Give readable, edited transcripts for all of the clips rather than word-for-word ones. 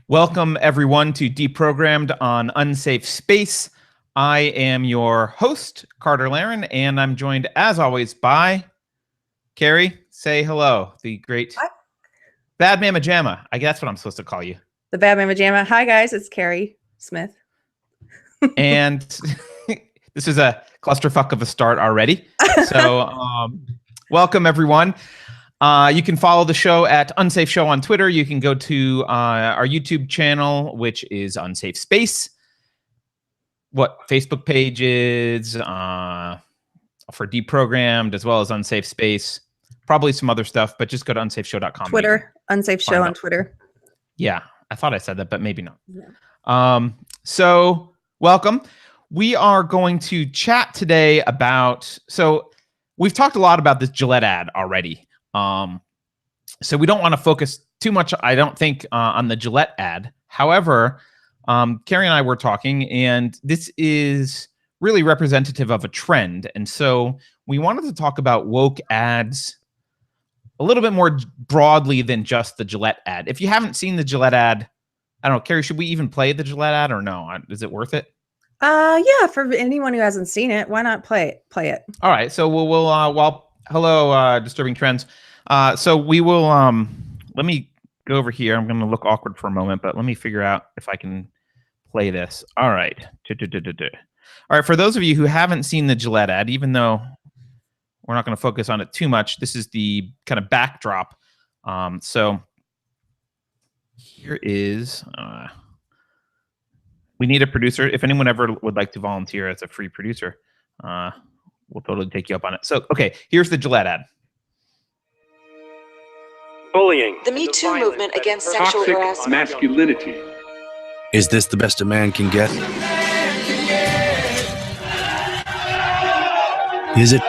Welcome, everyone, to Deprogrammed on Unsafe Space. I am your host, Carter Laren, and I'm joined, as always, by Keri. Say hello, the great Hi. Bad Mama Jamma. I guess that's what I'm supposed to call you. The Bad Mama Jamma. Hi, guys. It's Keri Smith. And this is a clusterfuck of a start already. So welcome, everyone. You can follow the show at Unsafe Show on Twitter. You can go to our YouTube channel, which is Unsafe Space. What Facebook pages for Deprogrammed, as well as Unsafe Space. Probably some other stuff, but just go to unsafeshow.com. Twitter, Unsafe Show on Twitter. Yeah, I thought I said that, but maybe not. Yeah. So welcome. We are going to chat today about, so we've talked a lot about this Gillette ad already. So we don't want to focus too much, I don't think, on the Gillette ad. However, Keri and I were talking, and this is really representative of a trend. And so we wanted to talk about woke ads a little bit more broadly than just the Gillette ad. If you haven't seen the Gillette ad, I don't know, Keri, should we even play the Gillette ad or no? Is it worth it? Yeah, for anyone who hasn't seen it, why not play it? All right, so hello, Disturbing Trends. So we will, let me go over here. I'm going to look awkward for a moment, but let me figure out if I can play this. All right. All right, for those of you who haven't seen the Gillette ad, even though we're not going to focus on it too much, this is the kind of backdrop. So here is, we need a producer. If anyone ever would like to volunteer as a free producer, we'll totally take you up on it. So, okay, here's the Gillette ad. Bullying. The Me Too movement against sexual harassment. Masculinity. Is this the best a man can get? Is it?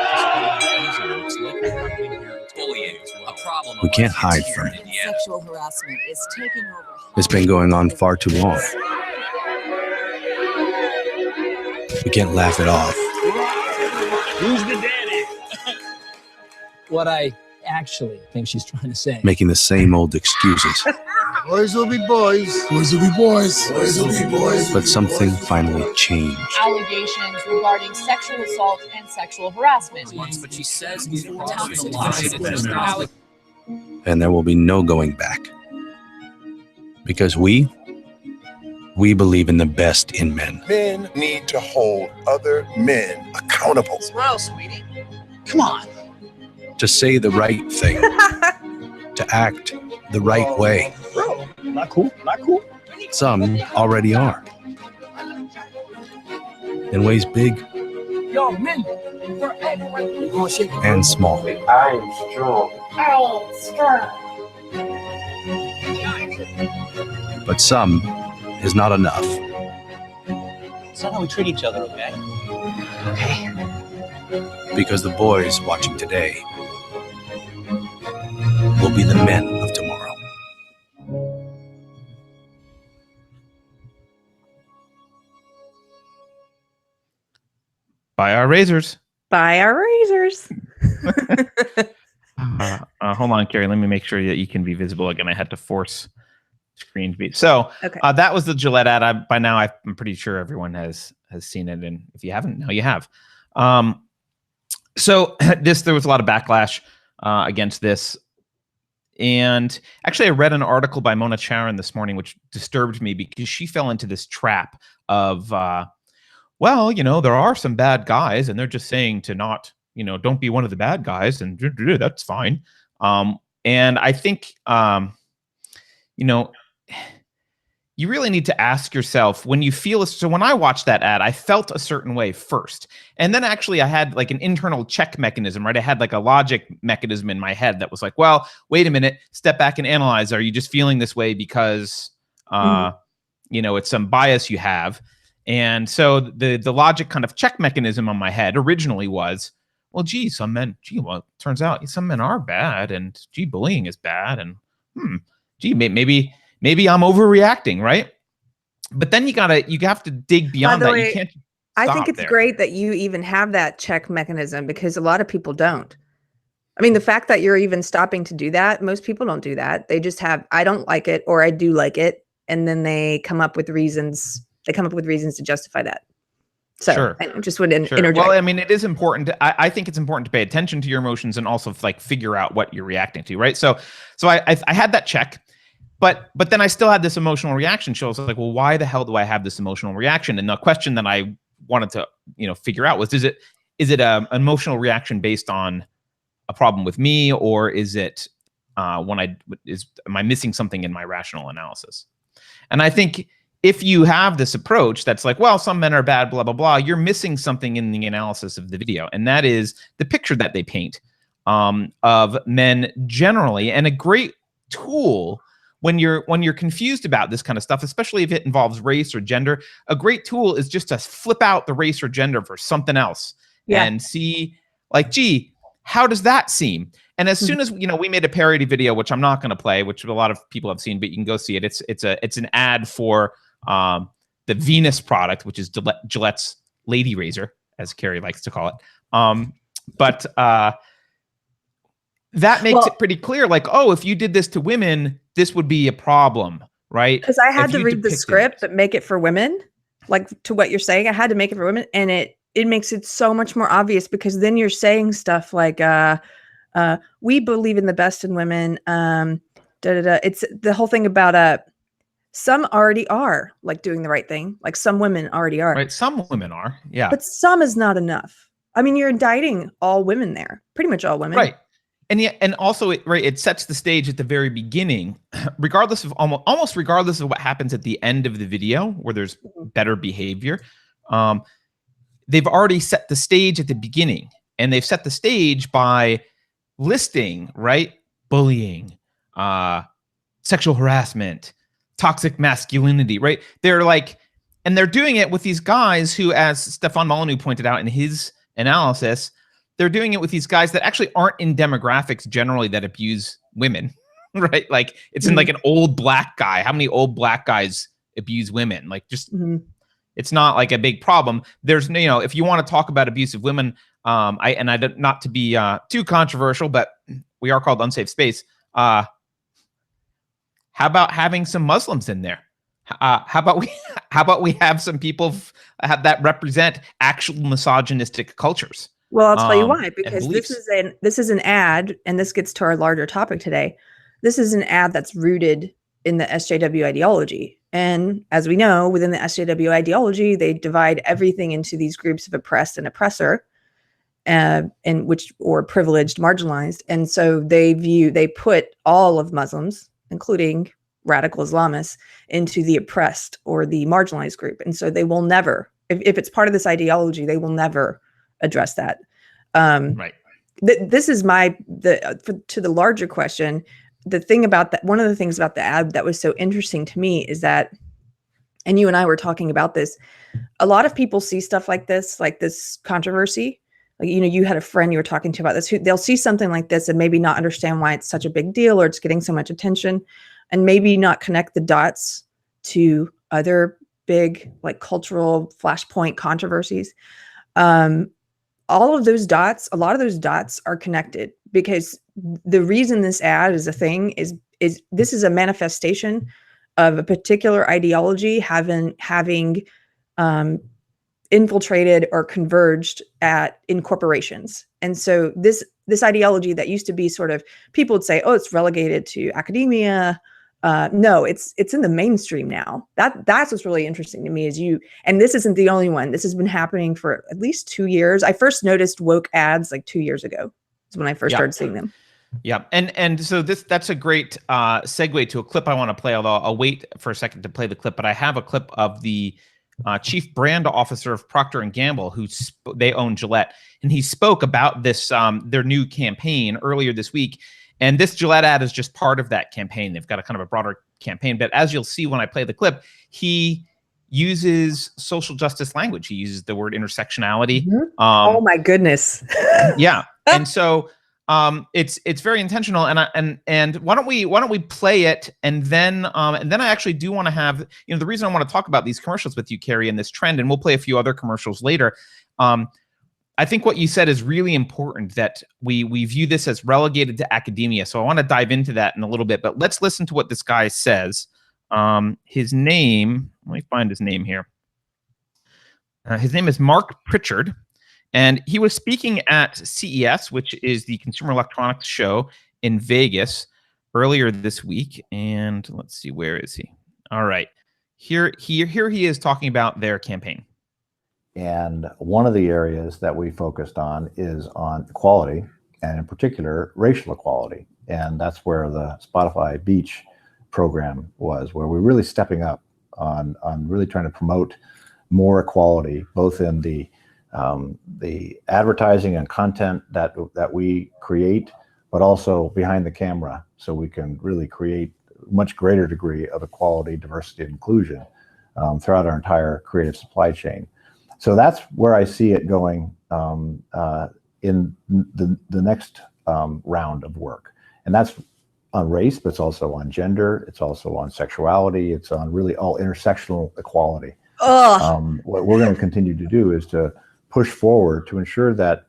We can't hide from it. Sexual harassment is taking over. It's been going on far too long. We can't laugh it off. Who's the daddy? What I actually think she's trying to say. Making the same old excuses. Boys will be boys. Boys will be boys. Boys will be boys. But something finally changed. Allegations regarding sexual assault and sexual harassment. But she says And there will be no going back. Because we believe in the best in men. Men need to hold other men accountable. Well, sweetie. Come on. To say the right thing. To act the right way. Bro, not cool. Not cool. Some already are. In ways big Yo, men. and small. I am strong. But some is not enough. It's not how we treat each other, okay? Okay. Because the boys watching today will be the men of tomorrow. Buy our razors. Buy our razors. Hold on, Keri. Let me make sure that you can be visible again. I had to force screen to be. So Okay. that was the Gillette ad. By now, I'm pretty sure everyone has seen it. And if you haven't, now you have. So there was a lot of backlash against this. And actually, I read an article by Mona Charen this morning, which disturbed me because she fell into this trap of, well, there are some bad guys and they're just saying to not, don't be one of the bad guys and that's fine. And I think, you really need to ask yourself when you feel, so when I watched that ad, I felt a certain way first. And then actually I had like an internal check mechanism, right? I had like a logic mechanism in my head that was like, well, wait a minute, step back and analyze. Are you just feeling this way because, it's some bias you have? And so the logic kind of check mechanism on my head originally was, well, gee, it turns out some men are bad and gee, bullying is bad. And gee, maybe I'm overreacting, right? But then you have to dig beyond that. You can't. I think it's great that you even have that check mechanism because a lot of people don't. I mean, the fact that you're even stopping to do that, most people don't do that. They just have, I don't like it or I do like it. and then they come up with reasons. They come up with reasons to justify that. So Sure. I just would interject. Well, I mean, it is important. I think it's important to pay attention to your emotions and also like figure out what you're reacting to, right? So I had that check, but then I still had this emotional reaction. So I was like, well, why the hell do I have this emotional reaction? And the question that I wanted to, figure out was, is it an emotional reaction based on a problem with me, or is it am I missing something in my rational analysis? And I think if you have this approach that's like, well, some men are bad, blah, blah, blah, you're missing something in the analysis of the video. And that is the picture that they paint of men generally. And a great tool when you're confused about this kind of stuff, especially if it involves race or gender, a great tool is just to flip out the race or gender for something else and see like, gee, how does that seem? And as soon as we made a parody video, which I'm not going to play, which a lot of people have seen, but you can go see it. It's an ad for the Venus product, which is Gillette's lady razor, as Keri likes to call it. But that makes it pretty clear, like, oh, if you did this to women, this would be a problem, right? Because I had to read the script but make it for women, like to what you're saying. I had to make it for women, and it makes it so much more obvious, because then you're saying stuff like, we believe in the best in women. It's the whole thing about some already are like doing the right thing. Like some women already are. Right. Some women are. Yeah. But some is not enough. I mean, you're indicting all women there, pretty much all women. Right. And also it sets the stage at the very beginning, regardless of almost regardless of what happens at the end of the video, where there's better behavior. They've already set the stage at the beginning, and they've set the stage by listing, right? Bullying, sexual harassment, toxic masculinity, right? They're like, and they're doing it with these guys who, as Stefan Molyneux pointed out in his analysis, they're doing it with these guys that actually aren't in demographics generally that abuse women, right? Like it's in like an old black guy. How many old black guys abuse women? Like just, it's not like a big problem. There's, if you want to talk about abusive women, not to be too controversial, but we are called Unsafe Space. How about having some Muslims in there? How about we have some people that represent actual misogynistic cultures? Well, I'll tell you why, because this is an ad, and this gets to our larger topic today. This is an ad that's rooted in the SJW ideology. And as we know, within the SJW ideology, they divide everything into these groups of oppressed and oppressor, or privileged, marginalized. And so they put all of Muslims, including radical Islamists, into the oppressed or the marginalized group. And so they will never, if it's part of this ideology, they will never address that. Right. This is to the larger question. The thing about that, one of the things about the ad that was so interesting to me is that, and you and I were talking about this, a lot of people see stuff like this controversy. Like, you had a friend you were talking to about this, who they'll see something like this and maybe not understand why it's such a big deal or it's getting so much attention, and maybe not connect the dots to other big like cultural flashpoint controversies. A lot of those dots are connected, because the reason this ad is a thing is this is a manifestation of a particular ideology having infiltrated or converged in corporations. And so this ideology that used to be sort of, people would say, oh, it's relegated to academia. No, it's in the mainstream now. That's what's really interesting to me and this isn't the only one. This has been happening for at least 2 years. I first noticed woke ads like 2 years ago. Is when I first started seeing them. Yeah. And so that's a great segue to a clip I want to play, although I'll wait for a second to play the clip, but I have a clip of the chief brand officer of Procter & Gamble, they own Gillette, and he spoke about this, their new campaign earlier this week. And this Gillette ad is just part of that campaign. They've got a kind of a broader campaign, but as you'll see when I play the clip, he uses social justice language. He uses the word intersectionality. Oh my goodness. Yeah. And so it's very intentional. And why don't we play it, and then I actually do want to have, the reason I want to talk about these commercials with you, Keri, and this trend, and we'll play a few other commercials later. I think what you said is really important, that we view this as relegated to academia. So I want to dive into that in a little bit, but let's listen to what this guy says His name, let me find his name here. His name is Mark Pritchard, and he was speaking at CES, which is the Consumer Electronics Show in Vegas earlier this week. And let's see, where is he? All right. Here he is talking about their campaign. And one of the areas that we focused on is on equality, and in particular, racial equality. And that's where the Spotify Beach program was, where we're really stepping up on really trying to promote more equality, both in the advertising and content that we create, but also behind the camera, so we can really create much greater degree of equality, diversity, and inclusion throughout our entire creative supply chain. So that's where I see it going in the next round of work. And that's on race, but it's also on gender, it's also on sexuality, it's on really all intersectional equality. What we're going to continue to do is to push forward to ensure that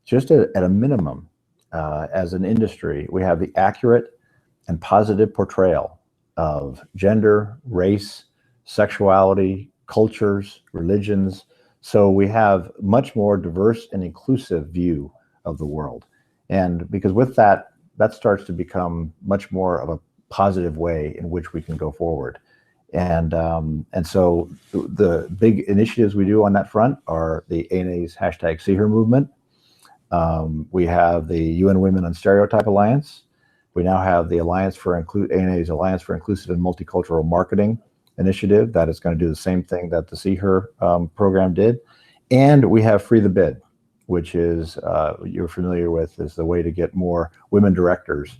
just at a minimum, as an industry, we have the accurate and positive portrayal of gender, race, sexuality, cultures, religions. So we have much more diverse and inclusive view of the world. And because with that starts to become much more of a positive way in which we can go forward. And so the big initiatives we do on that front are the ANA's hashtag See Her movement. We have the UN Women on Stereotype Alliance. We now have the ANA's Alliance for Inclusive and Multicultural Marketing initiative that is going to do the same thing that the See Her program did. And we have Free the Bid, which is, you're familiar with, is the way to get more women directors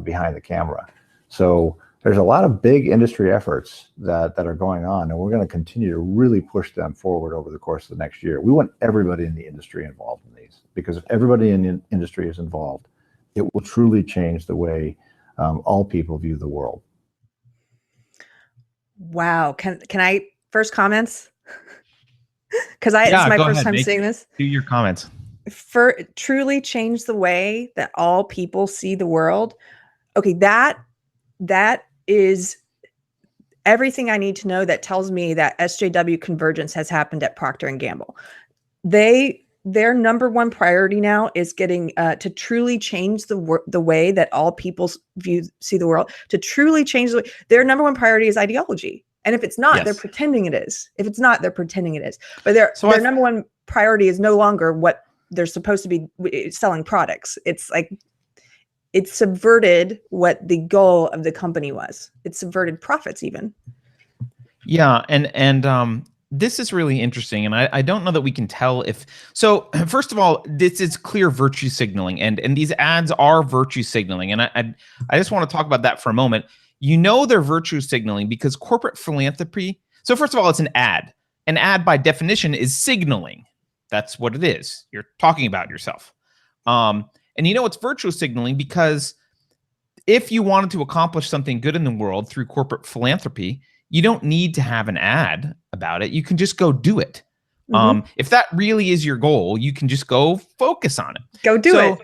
behind the camera. So there's a lot of big industry efforts that are going on, and we're going to continue to really push them forward over the course of the next year. We want everybody in the industry involved in these, because if everybody in the industry is involved, it will truly change the way all people view the world. Wow. Can I first comments? Because it's my first time seeing this. Do your comments. For truly change the way that all people see the world. Okay, that is everything I need to know. That tells me that SJW convergence has happened at Procter & Gamble. Their number one priority now is getting to truly change the way that all people see the world. To truly change the way, their number one priority is ideology. And if it's not, Yes. they're pretending it is. If it's not, they're pretending it is. But their number one priority is no longer what they're supposed to be selling products. It's like, it's subverted what the goal of the company was. It's subverted profits even. Yeah, and this is really interesting, and I don't know that we can tell if. So first of all, this is clear virtue signaling, and these ads are virtue signaling, and I just want to talk about that for a moment. You know they're virtue signaling because corporate philanthropy. So first of all, it's an ad. An ad by definition is signaling. That's what it is. You're talking about yourself. And you know it's virtue signaling because if you wanted to accomplish something good in the world through corporate philanthropy, you don't need to have an ad about it. You can just go do it. Mm-hmm. If that really is your goal, you can just go focus on it. Go do it.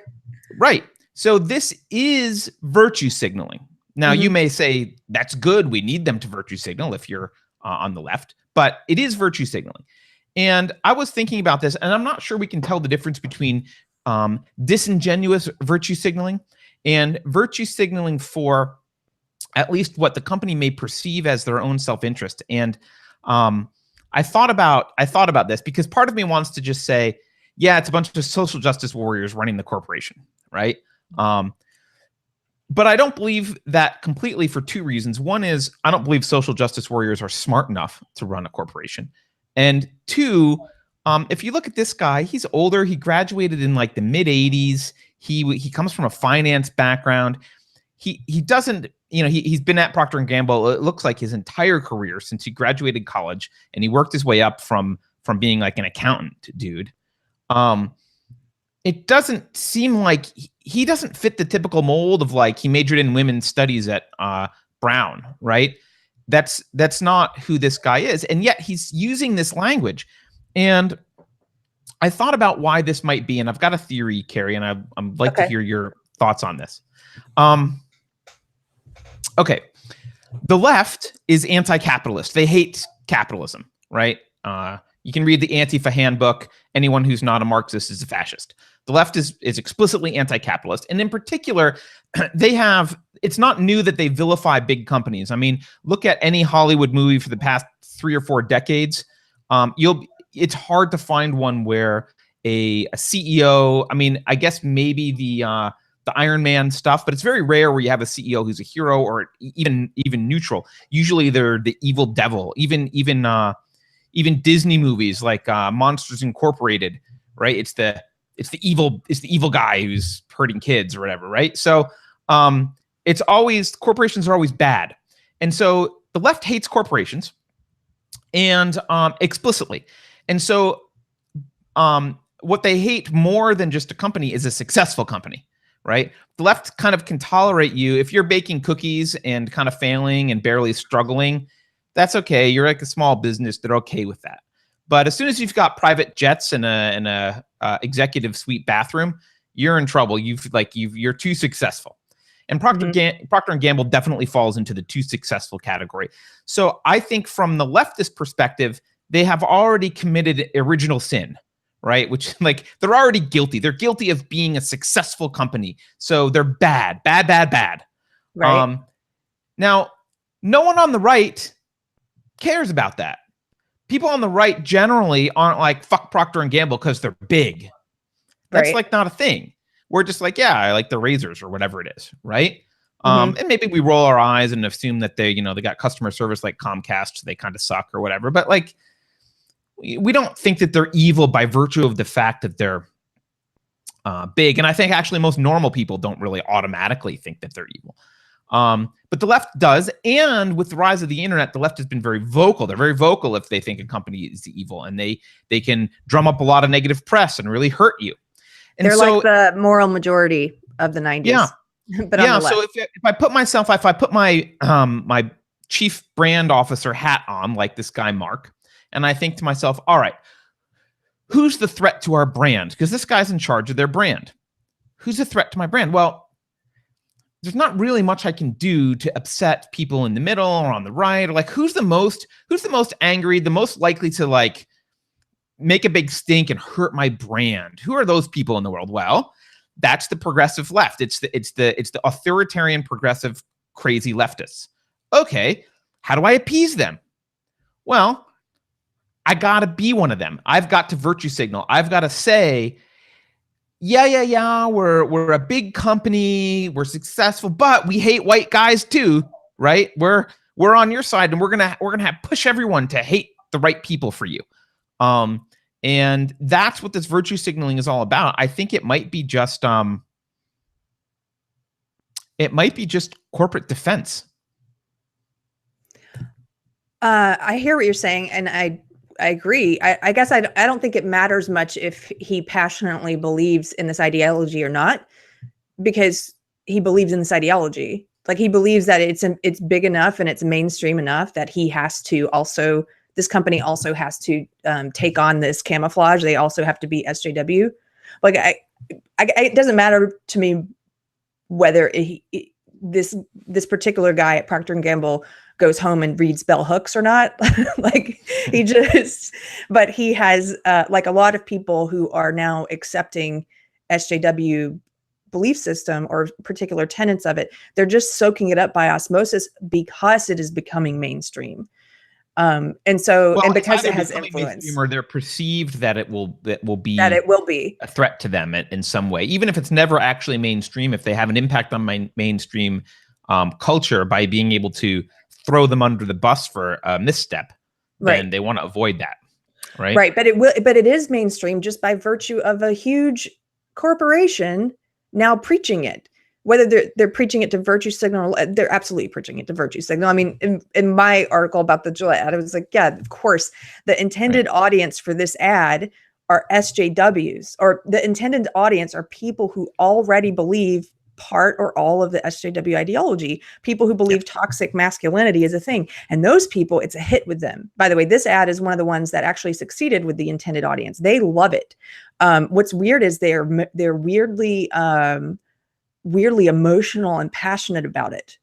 Right. So this is virtue signaling. Now, you may say, that's good. We need them to virtue signal if you're on the left. But it is virtue signaling. And I was thinking about this, and I'm not sure we can tell the difference between disingenuous virtue signaling and virtue signaling for at least what the company may perceive as their own self-interest. And I thought about this because part of me wants to just say, yeah, it's a bunch of social justice warriors running the corporation, right? But I don't believe that completely for two reasons. One is I don't believe social justice warriors are smart enough to run a corporation. And two, if you look at this guy, he's older. He graduated in like the mid 80s. He comes from a finance background. He doesn't, he's been at Procter & Gamble, it looks like his entire career since he graduated college, and he worked his way up from being like an accountant dude. It doesn't seem like he doesn't fit the typical mold of like he majored in women's studies at Brown, right? That's not who this guy is. And yet he's using this language. And I thought about why this might be, and I've got a theory, Keri, and I'd like to hear your thoughts on this. Okay. The left is anti-capitalist. They hate capitalism, right? You can read the Antifa handbook. Anyone who's not a Marxist is a fascist. The left is explicitly anti-capitalist. And in particular, it's not new that they vilify big companies. I mean, look at any Hollywood movie for the past 3 or 4 decades. It's hard to find one where a CEO, I mean, I guess maybe the Iron Man stuff, but it's very rare where you have a CEO who's a hero or even neutral. Usually they're the evil devil. Even Disney movies like Monsters Incorporated, right? It's the evil guy who's hurting kids or whatever, right? So corporations are always bad, and so the left hates corporations, and explicitly, and so what they hate more than just a company is a successful company. Right? The left kind of can tolerate you if you're baking cookies and kind of failing and barely struggling. That's okay. You're like a small business. They're okay with that. But as soon as you've got private jets and a executive suite bathroom, you're in trouble. You're too successful. And Procter and Gamble definitely falls into the too successful category. So I think from the leftist perspective, they have already committed original sin. Right? Which, like, they're already guilty. They're guilty of being a successful company. So they're bad. Right. Now, no one on the right cares about that. People on the right generally aren't like, fuck Procter and Gamble because they're big. That's like not a thing. We're just like, yeah, I like the razors or whatever it is. Right. And maybe we roll our eyes and assume that they got customer service like Comcast. So they kind of suck or whatever. But like, we don't think that they're evil by virtue of the fact that they're big. And I think actually most normal people don't really automatically think that they're evil. But the left does. And with the rise of the internet, the left has been very vocal. They're very vocal if they think a company is evil, and they can drum up a lot of negative press and really hurt you. And they're like the moral majority of the 90s. Yeah. But on the left. So if I put my my chief brand officer hat on, like this guy, Mark, and I think to myself, all right, who's the threat to our brand? Because this guy's in charge of their brand. Who's the threat to my brand? Well, there's not really much I can do to upset people in the middle or on the right. Or like, who's the most angry, the most likely to like make a big stink and hurt my brand? Who are those people in the world? Well, that's the progressive left. It's the authoritarian, progressive, crazy leftists. Okay, how do I appease them? Well, I gotta be one of them. I've got to virtue signal. I've got to say, yeah, we're a big company, we're successful, but we hate white guys too, right? We're on your side, and we're gonna push everyone to hate the right people for you. And that's what this virtue signaling is all about. I think it might be just corporate defense. I hear what you're saying, and I agree. I guess I don't think it matters much if he passionately believes in this ideology or not, because he believes in this ideology. Like, he believes that it's big enough and it's mainstream enough that this company also has to take on this camouflage. They also have to be SJW. Like, it doesn't matter to me whether this particular guy at Procter & Gamble goes home and reads bell hooks or not. Like, but he has like a lot of people who are now accepting SJW belief system or particular tenets of it. They're just soaking it up by osmosis because it is becoming mainstream. And because it has influence, or they're perceived that it will be a threat to them in some way, even if it's never actually mainstream. If they have an impact on mainstream culture by being able to throw them under the bus for a misstep, then they want to avoid that, right? Right, but it is mainstream just by virtue of a huge corporation now preaching it. Whether they're preaching it to virtue signal, they're absolutely preaching it to virtue signal. I mean, in my article about the Gillette ad, I was like, yeah, of course, the intended audience for this ad are SJWs, or the intended audience are people who already believe part or all of the SJW ideology, people who believe toxic masculinity is a thing. And those people, it's a hit with them. By the way, this ad is one of the ones that actually succeeded with the intended audience. They love it. What's weird is they're weirdly emotional and passionate about it,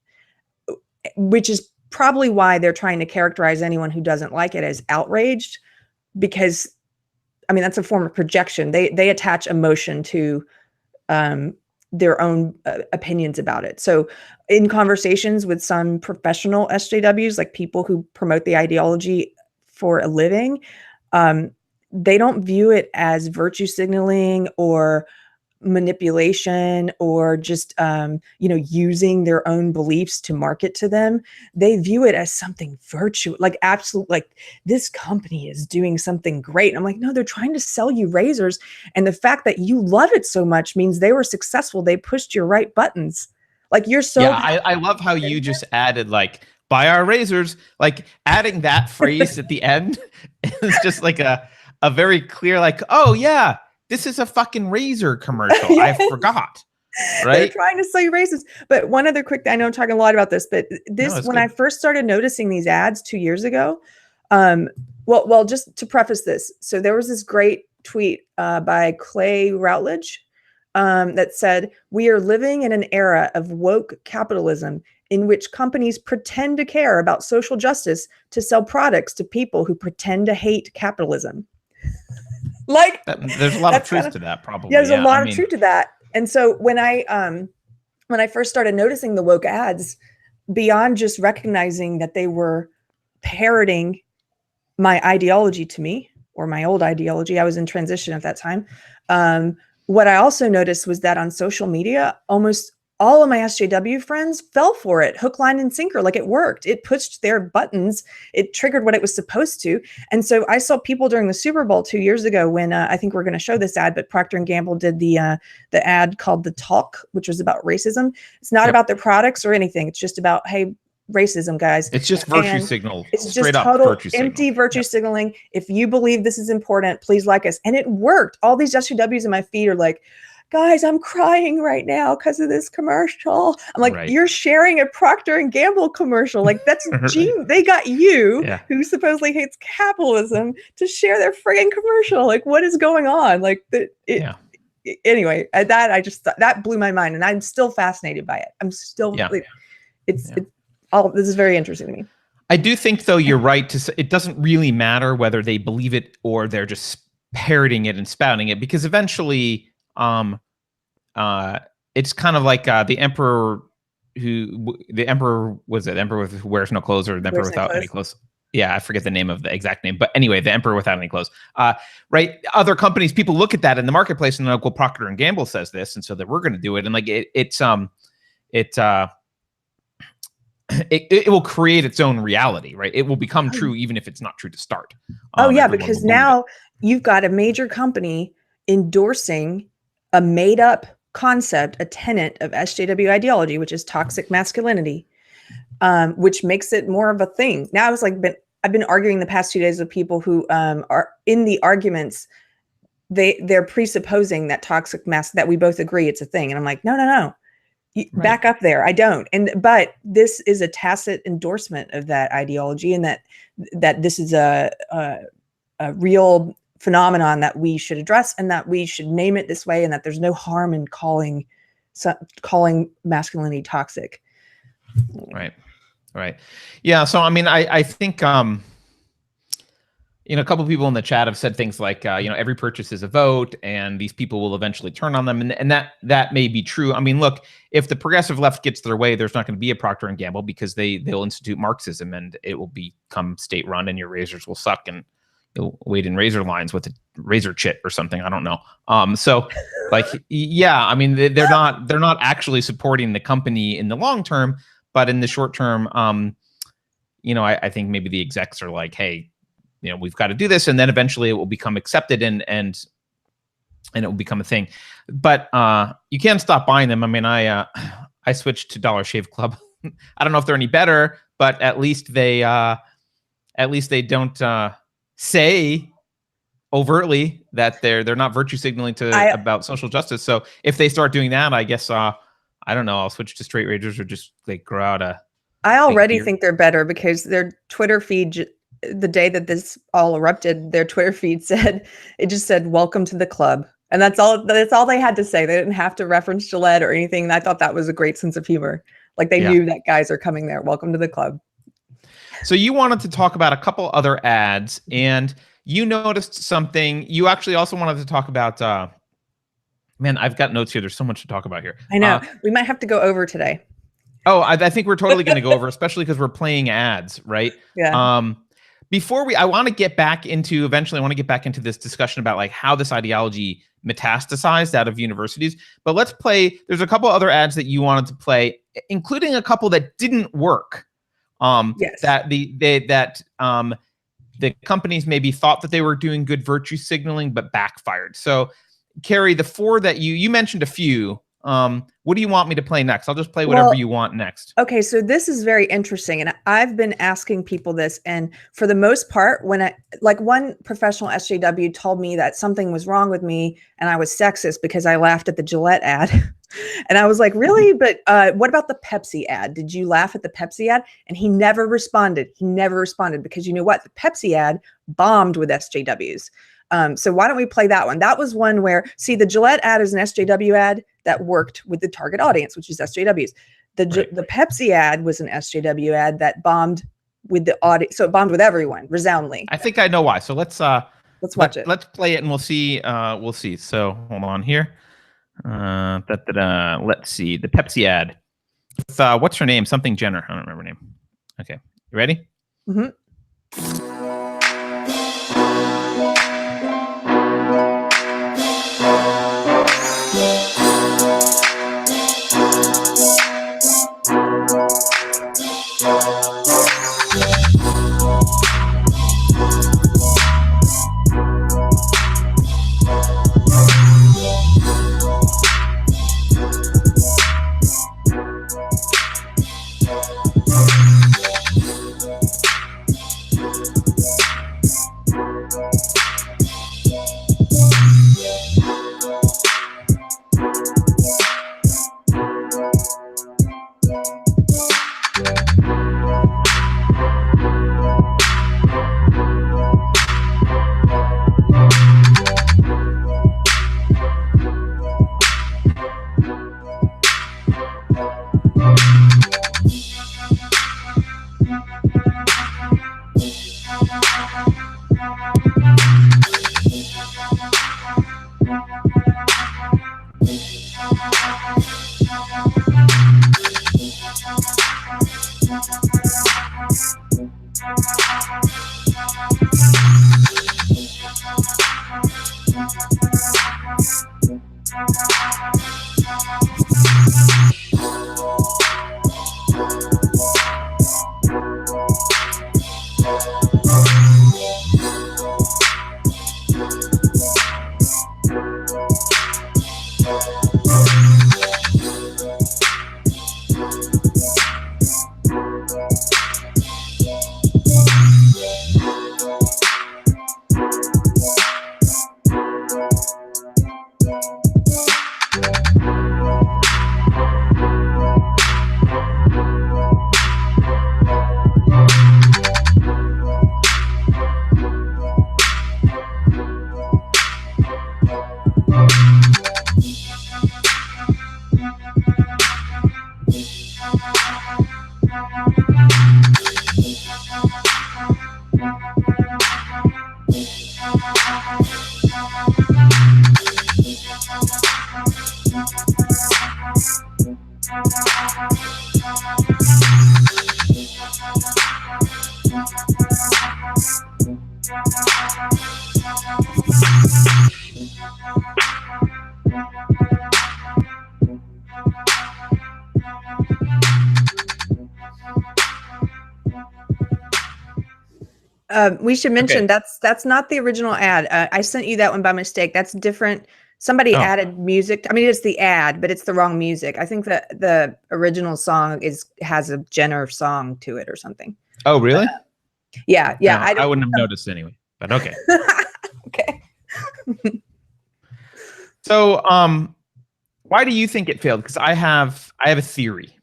which is probably why they're trying to characterize anyone who doesn't like it as outraged, because I mean, that's a form of projection. They attach emotion to their own opinions about it. So in conversations with some professional SJWs, like people who promote the ideology for a living, they don't view it as virtue signaling or manipulation or just using their own beliefs to market to them. They view it as something virtue, like absolute, like this company is doing something great. And I'm like, no, they're trying to sell you razors, and the fact that you love it so much means they were successful. They pushed your right buttons. Like you're so I love how you just added like buy our razors, like adding that phrase at the end is just like a very clear, like, oh yeah, this is a fucking razor commercial. I forgot. Right? They're trying to sell you razors. But one other quick, I know I'm talking a lot about this, but this, when I first started noticing these ads 2 years ago, well, just to preface this. So there was this great tweet by Clay Routledge that said, "We are living in an era of woke capitalism in which companies pretend to care about social justice to sell products to people who pretend to hate capitalism." Like there's a lot of truth to that, probably. Yeah, there's a lot of truth to that. And so when I first started noticing the woke ads, beyond just recognizing that they were parroting my ideology to me, or my old ideology, I was in transition at that time. What I also noticed was that on social media, almost all of my SJW friends fell for it, hook, line, and sinker. Like it worked. It pushed their buttons. It triggered what it was supposed to. And so I saw people during the Super Bowl 2 years ago when I think we're going to show this ad, but Procter & Gamble did the ad called The Talk, which was about racism. It's not about their products or anything. It's just about, hey, racism, guys. It's just virtue signal. It's just total empty virtue signaling. If you believe this is important, please like us. And it worked. All these SJWs in my feed are like, guys, I'm crying right now because of this commercial. I'm like, you're sharing a Procter & Gamble commercial. Like that's they got you, who supposedly hates capitalism, to share their friggin' commercial. Like what is going on? Like anyway, that blew my mind, and I'm still fascinated by it. I'm still this is very interesting to me. I do think though you're right to say it doesn't really matter whether they believe it or they're just parroting it and spouting it, because eventually it's kind of like the emperor who wears no clothes, or the emperor without any clothes. Yeah, I forget the name of the exact name, but anyway, the emperor without any clothes. Right? Other companies, people look at that in the marketplace and they're like, well, Procter & Gamble says this, and so that we're going to do it. And like it will create its own reality, right? It will become true even if it's not true to start. Because now you've got a major company endorsing a made-up concept, a tenet of SJW ideology, which is toxic masculinity, which makes it more of a thing. Now I've been arguing the past 2 days with people who are in the arguments. They're presupposing that toxic that we both agree it's a thing, and I'm like, no. Back up there. I don't. But this is a tacit endorsement of that ideology, and that this is a real phenomenon that we should address, and that we should name it this way, and that there's no harm in calling masculinity toxic. Right. Yeah. So, I mean, I think, a couple of people in the chat have said things like, every purchase is a vote, and these people will eventually turn on them. And that may be true. I mean, look, if the progressive left gets their way, there's not going to be a Procter & Gamble, because they'll institute Marxism, and it will become state run, and your razors will suck, and you'll wait in razor lines with a razor chit or something. I don't know. So like, yeah, I mean, they're not actually supporting the company in the long term, but in the short term, I think maybe the execs are like, hey, we've got to do this, and then eventually it will become accepted and it will become a thing. But you can't stop buying them. I mean, I switched to Dollar Shave Club. I don't know if they're any better, but at least they don't say overtly that they're not virtue signaling about social justice. So if they start doing that, I guess I don't know, I'll switch to straight razors, or just like grow out a. I already think they're better, because their Twitter feed, the day that this all erupted, their Twitter feed said "Welcome to the club," and that's all they had to say. They didn't have to reference Gillette or anything. And I thought that was a great sense of humor. Like they knew that guys are coming there. Welcome to the club. So you wanted to talk about a couple other ads, and you noticed something. You actually also wanted to talk about. Man, I've got notes here. There's so much to talk about here. I know. We might have to go over today. Oh, I think we're totally going to go over, especially because we're playing ads, right? Yeah. I want to get back into, eventually I want to get back into this discussion about like how this ideology metastasized out of universities. But let's play, there's a couple other ads that you wanted to play, including a couple that didn't work. Yes. That the companies maybe thought that they were doing good virtue signaling, but backfired. So Keri, the four that you mentioned a few, what do you want me to play next? I'll just play whatever you want next. Okay, so this is very interesting, and I've been asking people this, and for the most part, when one professional SJW told me that something was wrong with me and I was sexist because I laughed at the Gillette ad. And I was like, really? But what about the Pepsi ad? Did you laugh at the Pepsi ad? And he never responded. He never responded because you know what? The Pepsi ad bombed with SJWs. So why don't we play that one? That was one where, see, the Gillette ad is an SJW ad that worked with the target audience, which is SJWs. The Pepsi ad was an SJW ad that bombed with the audience. So it bombed with everyone resoundingly. I think I know why. So let's watch it. Let's play it and we'll see. We'll see. So hold on here. Let's see the Pepsi ad. With, what's her name? Something Jenner. I don't remember her name. Okay, you ready? Mm-hmm. We should mention that's not the original ad. I sent you that one by mistake. That's different. Somebody added music. I mean, it's the ad, but it's the wrong music. I think that the original song has a Jenner song to it or something. Oh, really? Yeah. No, I wouldn't have noticed anyway, but okay. Okay. So, why do you think it failed? Because I have a theory.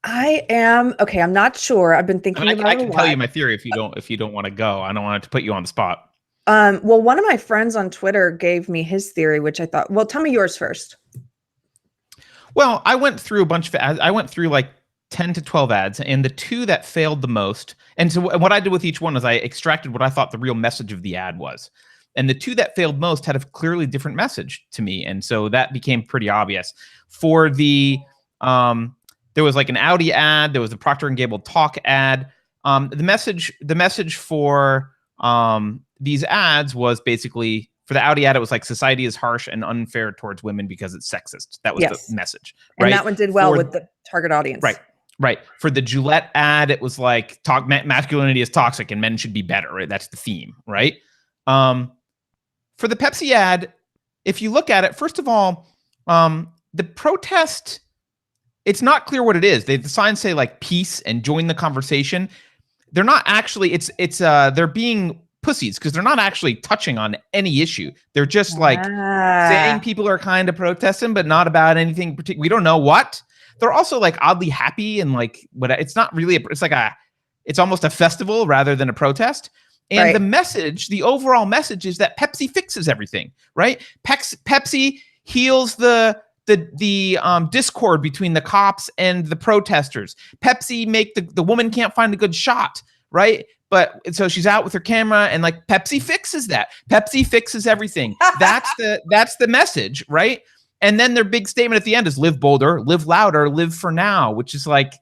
I'm not sure. I've been thinking about it. I can tell you my theory if you don't want to go. I don't want to put you on the spot. Well, one of my friends on Twitter gave me his theory, which I thought, well, tell me yours first. Well, I went through a bunch of, I went through like 10 to 12 ads, and the two that failed the most. And so what I did with each one is I extracted what I thought the real message of the ad was. And the two that failed most had a clearly different message to me. And so that became pretty obvious. For the, there was like an Audi ad, there was the Procter & Gamble Talk ad. The message for these ads was basically, for the Audi ad, it was like society is harsh and unfair towards women because it's sexist. That was the message. Right? And that one did well with the target audience. Right. For the Gillette ad, it was like masculinity is toxic and men should be better. Right? That's the theme. Right. For the Pepsi ad, if you look at it, first of all, the protest, it's not clear what it is. The signs say like peace and join the conversation. They're not actually, they're being pussies because they're not actually touching on any issue. They're just like saying people are kind of protesting, but not about anything particular. We don't know what. They're also like oddly happy and like, but it's not really, it's almost a festival rather than a protest. And the message, the overall message is that Pepsi fixes everything, right? Pepsi heals the discord between the cops and the protesters. Pepsi make the woman can't find a good shot, right? But so she's out with her camera and like Pepsi fixes that. Pepsi fixes everything. That's the message, right? And then their big statement at the end is live bolder, live louder, live for now, which is like,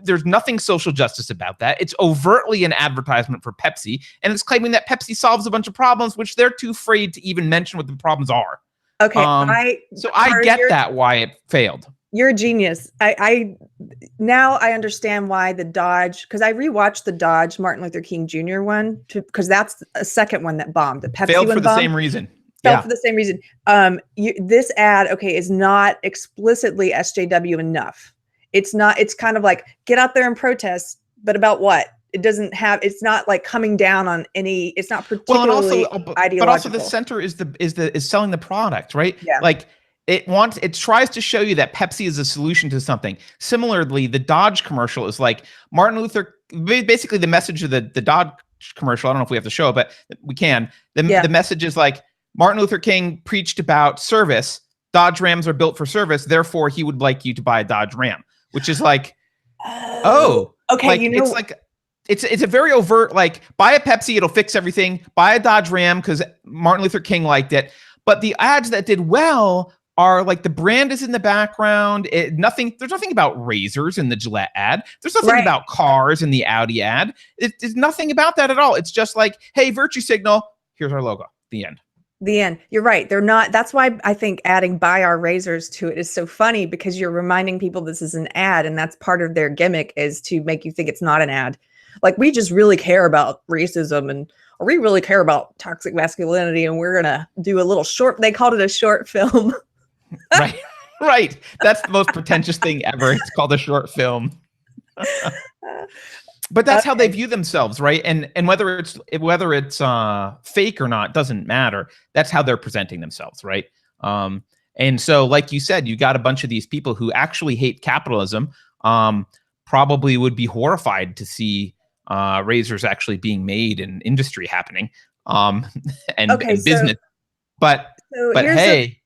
there's nothing social justice about that. It's overtly an advertisement for Pepsi, and it's claiming that Pepsi solves a bunch of problems, which they're too afraid to even mention what the problems are. Okay, I get that why it failed. You're a genius. I now I understand why the Dodge, because I rewatched the Dodge Martin Luther King Jr. one because that's a second one that bombed. The Pepsi failed one for the same reason. Failed for the same reason. This ad, is not explicitly SJW enough. It's not. It's kind of like get out there and protest, but about what? It doesn't have. It's not like coming down on any. It's not particularly ideological. But also the center is selling the product, right? Yeah. Like it tries to show you that Pepsi is a solution to something. Similarly, the Dodge commercial is like Martin Luther. Basically, the message of the Dodge commercial. I don't know if we have to show it, but we can. The message is like Martin Luther King preached about service. Dodge Rams are built for service. Therefore, he would like you to buy a Dodge Ram, which is like, okay, like, it's like. It's a very overt, like, buy a Pepsi, it'll fix everything. Buy a Dodge Ram because Martin Luther King liked it. But the ads that did well are like the brand is in the background. There's nothing about razors in the Gillette ad. There's nothing about cars in the Audi ad. There's nothing about that at all. It's just like, hey, virtue signal, here's our logo. The end. The end. You're right. They're not. That's why I think adding buy our razors to it is so funny because you're reminding people this is an ad. And that's part of their gimmick is to make you think it's not an ad. Like we just really care about racism or we really care about toxic masculinity and we're going to do a little short, they called it a short film. Right. That's the most pretentious thing ever. It's called a short film. But that's how they view themselves, right? And whether it's fake or not doesn't matter. That's how they're presenting themselves, right? And so, like you said, you got a bunch of these people who actually hate capitalism, probably would be horrified to see razors actually being made and industry happening, and business. But hey,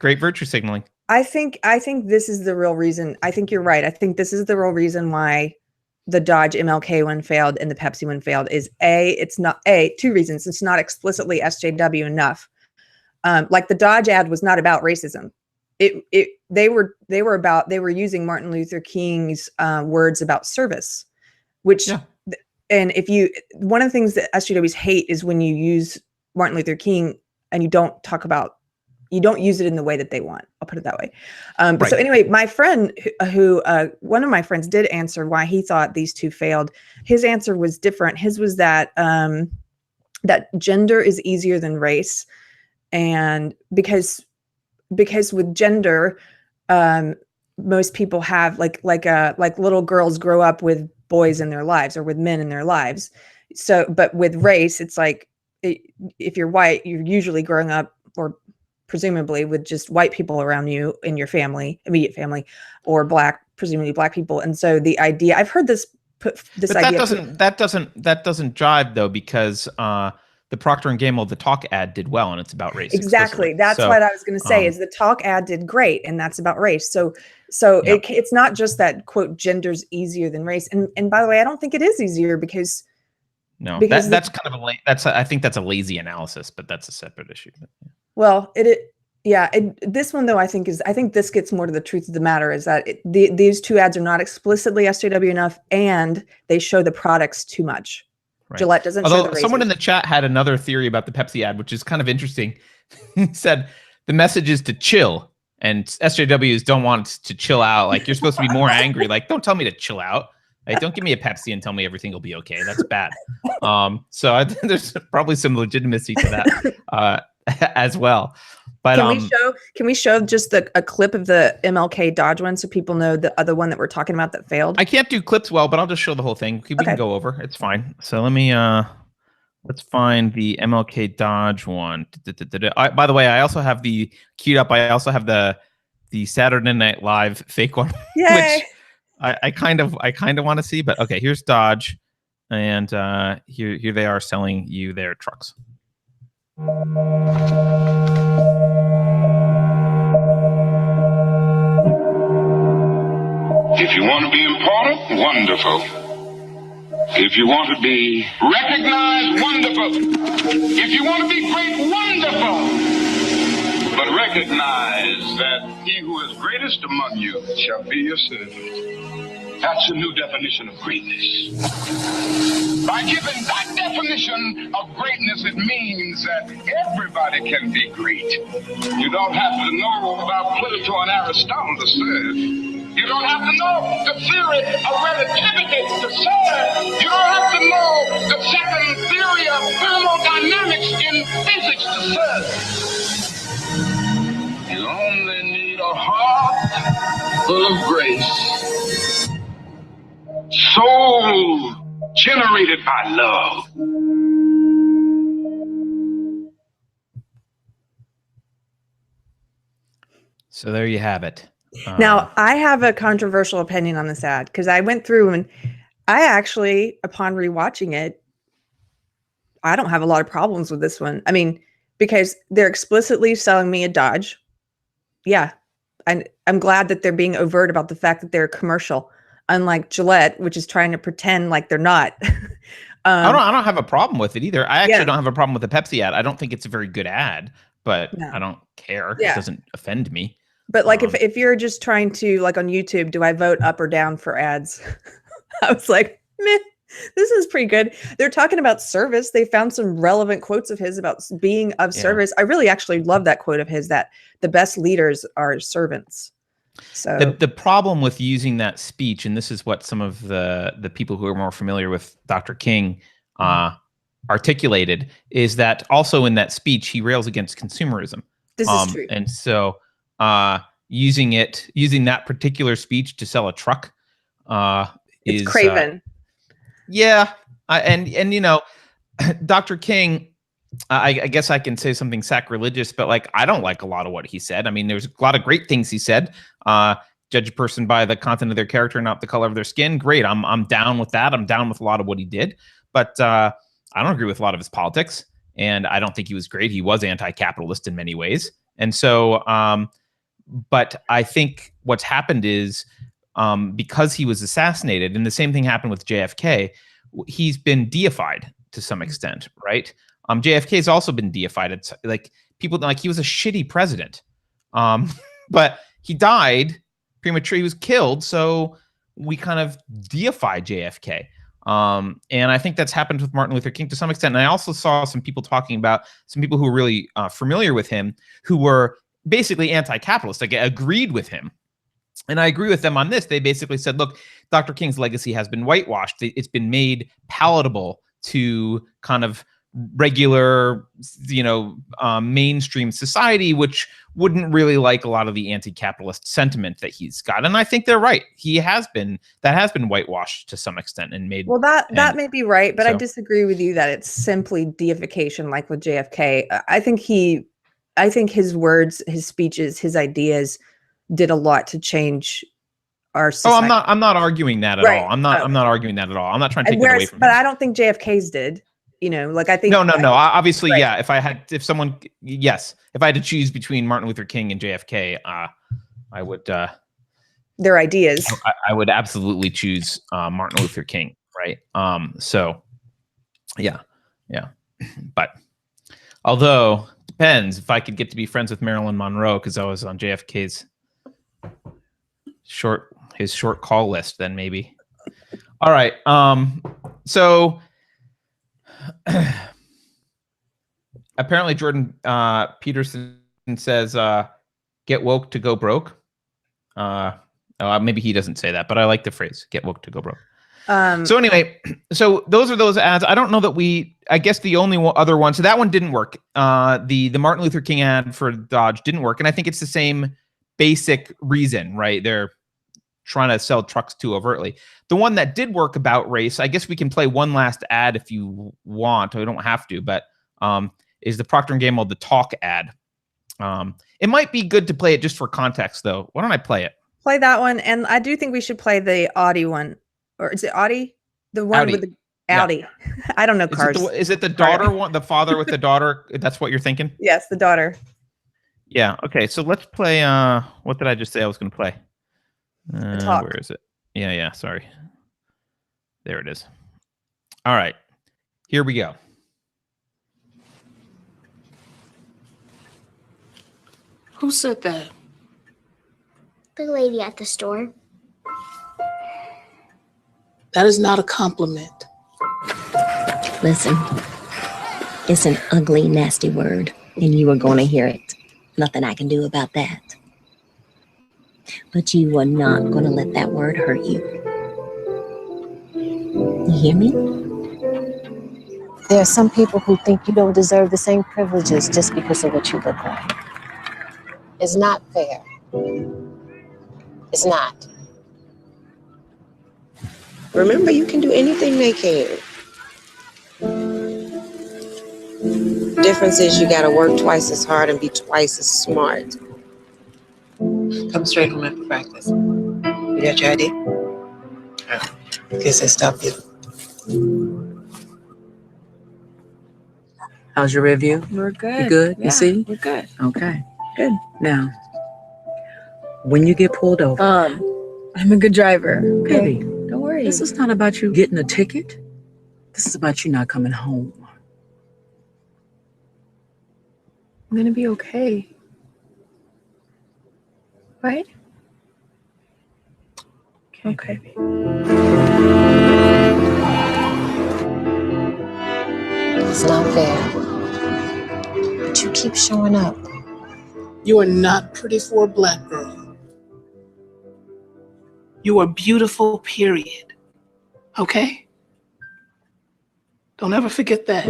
great virtue signaling. I think this is the real reason. I think you're right. I think this is the real reason why the Dodge MLK one failed and the Pepsi one failed is two reasons. It's not explicitly SJW enough. Like the Dodge ad was not about racism. They were using Martin Luther King's words about service, which and one of the things that SJWs hate is when you use Martin Luther King and you don't use it in the way that they want. I'll put it that way. So anyway, my friend who one of my friends did answer why he thought these two failed. His answer was different. His was that that gender is easier than race. And because with gender, most people have like little girls grow up with boys in their lives or with men in their lives. So, but with race, it's like if you're white, you're usually growing up or presumably with just white people around you in your family, immediate family, or black, presumably black people. And so the idea I've heard this idea. That doesn't jive though, because the Procter & Gamble, the talk ad did well, and it's about race. Exactly. Explicitly. That's what I was going to say is the talk ad did great, and that's about race. So it's not just that, quote, gender's easier than race. And by the way, I don't think it is easier because that's kind of I think that's a lazy analysis, but that's a separate issue. Well, this one though, I think this gets more to the truth of the matter is that these two ads are not explicitly SJW enough, and they show the products too much. Right. Gillette doesn't show the razors. Someone in the chat had another theory about the Pepsi ad, which is kind of interesting. He said the message is to chill, and SJWs don't want to chill out. Like, you're supposed to be more angry. Like, don't tell me to chill out. Like, don't give me a Pepsi and tell me everything will be okay. That's bad. So I think there's probably some legitimacy to that as well. But can we show just a clip of the MLK Dodge one so people know the other one that we're talking about that failed? I can't do clips well, but I'll just show the whole thing. We can go over. It's fine. So let me let's find the MLK Dodge one. By the way, I also have the queued up. I also have the Saturday Night Live fake one, which I kind of want to see. But okay, here's Dodge, and here they are selling you their trucks. If you want to be important, wonderful. If you want to be recognized, wonderful. If you want to be great, wonderful. But recognize that he who is greatest among you shall be your servant. That's a new definition of greatness. By giving that definition of greatness, it means that everybody can be great. You don't have to know about Plato and Aristotle to serve. You don't have to know the theory of relativity to serve. You don't have to know the second theory of thermodynamics in physics to serve. You only need a heart full of grace. Soul generated by love. So there you have it. Now, I have a controversial opinion on this ad because I went through and I actually, upon rewatching it, I don't have a lot of problems with this one. I mean, because they're explicitly selling me a Dodge. Yeah. I'm glad that they're being overt about the fact that they're a commercial, unlike Gillette, which is trying to pretend like they're not. I don't have a problem with it either. I actually don't have a problem with the Pepsi ad. I don't think it's a very good ad, but I don't care. It doesn't offend me. But like if you're just trying to, like on YouTube, do I vote up or down for ads? I was like, meh, this is pretty good. They're talking about service. They found some relevant quotes of his about being of service. I really actually love that quote of his that the best leaders are servants. So the problem with using that speech, and this is what some of the people who are more familiar with Dr. King articulated, is that also in that speech, he rails against consumerism. This is true. And so using that particular speech to sell a truck is craven. And you know, Dr. King, I guess I can say something sacrilegious, but like I don't like a lot of what he said. I mean, there's a lot of great things he said. Judge a person by the content of their character, not the color of their skin. Great, I'm down with that. I'm down with a lot of what he did, but I don't agree with a lot of his politics, and I don't think he was great. He was anti-capitalist in many ways, and so. But I think what's happened is because he was assassinated, and the same thing happened with JFK, he's been deified to some extent, right? JFK has also been deified. It's like people like he was a shitty president, but he died premature. He was killed, so we kind of deify JFK. And I think that's happened with Martin Luther King to some extent. And I also saw some people talking about some people who were really familiar with him who were basically anti-capitalist, like agreed with him. And I agree with them on this. They basically said, look, Dr. King's legacy has been whitewashed. It's been made palatable to kind of regular, mainstream society, which wouldn't really like a lot of the anti-capitalist sentiment that he's got. And I think they're right. That has been whitewashed to some extent and made. Well, that may be right, but I disagree with you that it's simply deification, like with JFK. I think his words, his speeches, his ideas did a lot to change our society. I'm not arguing that at all. I'm not arguing that at all. I'm not trying to take that away from him. But I don't think JFK's did. like I think. No. Obviously, Right. yeah. If I had to choose between Martin Luther King and JFK, I would. Their ideas. I would absolutely choose Martin Luther King, right? So, yeah. But although depends if I could get to be friends with Marilyn Monroe because I was on JFK's short call list, then maybe. All right. So apparently Jordan Peterson says, "Get woke to go broke." Maybe he doesn't say that, but I like the phrase "get woke to go broke." So anyway, so those are those ads. I don't know that I guess the only other one. So that one didn't work. The Martin Luther King ad for Dodge didn't work, and I think it's the same basic reason, right? They're trying to sell trucks too overtly. The one that did work about race, I guess we can play one last ad if you want. We don't have to, but is the Procter & Gamble The Talk ad. It might be good to play it just for context, though. Why don't I play it? Play that one, and I do think we should play the Audi one. Or is it Audi? The one Audi. with the Audi. Yeah. I don't know cars. Is it the daughter one? The father with the daughter? That's what you're thinking? Yes, the daughter. Yeah. Okay. So let's play. What did I just say I was going to play? Where is it? Yeah. Sorry. There it is. All right. Here we go. Who said that? The lady at the store. That is not a compliment. Listen, it's an ugly, nasty word, and you are going to hear it. Nothing I can do about that. But you are not going to let that word hurt you. You hear me? There are some people who think you don't deserve the same privileges just because of what you look like. It's not fair. It's not. Remember, you can do anything they can. Difference is you gotta work twice as hard and be twice as smart. Come straight from mental practice. You got your ID? Oh, guess I stopped you. How's your review? We're good. You good? Yeah, you see? We're good. Okay. Good. Now, when you get pulled over, I'm a good driver. Okay. baby, Don't worry. this is not about you getting a ticket. This is about you not coming home. I'm gonna be okay. Right? Okay. Baby. It's not fair. But you keep showing up. You are not pretty for a black girl. You are beautiful, period. Okay? Don't ever forget that.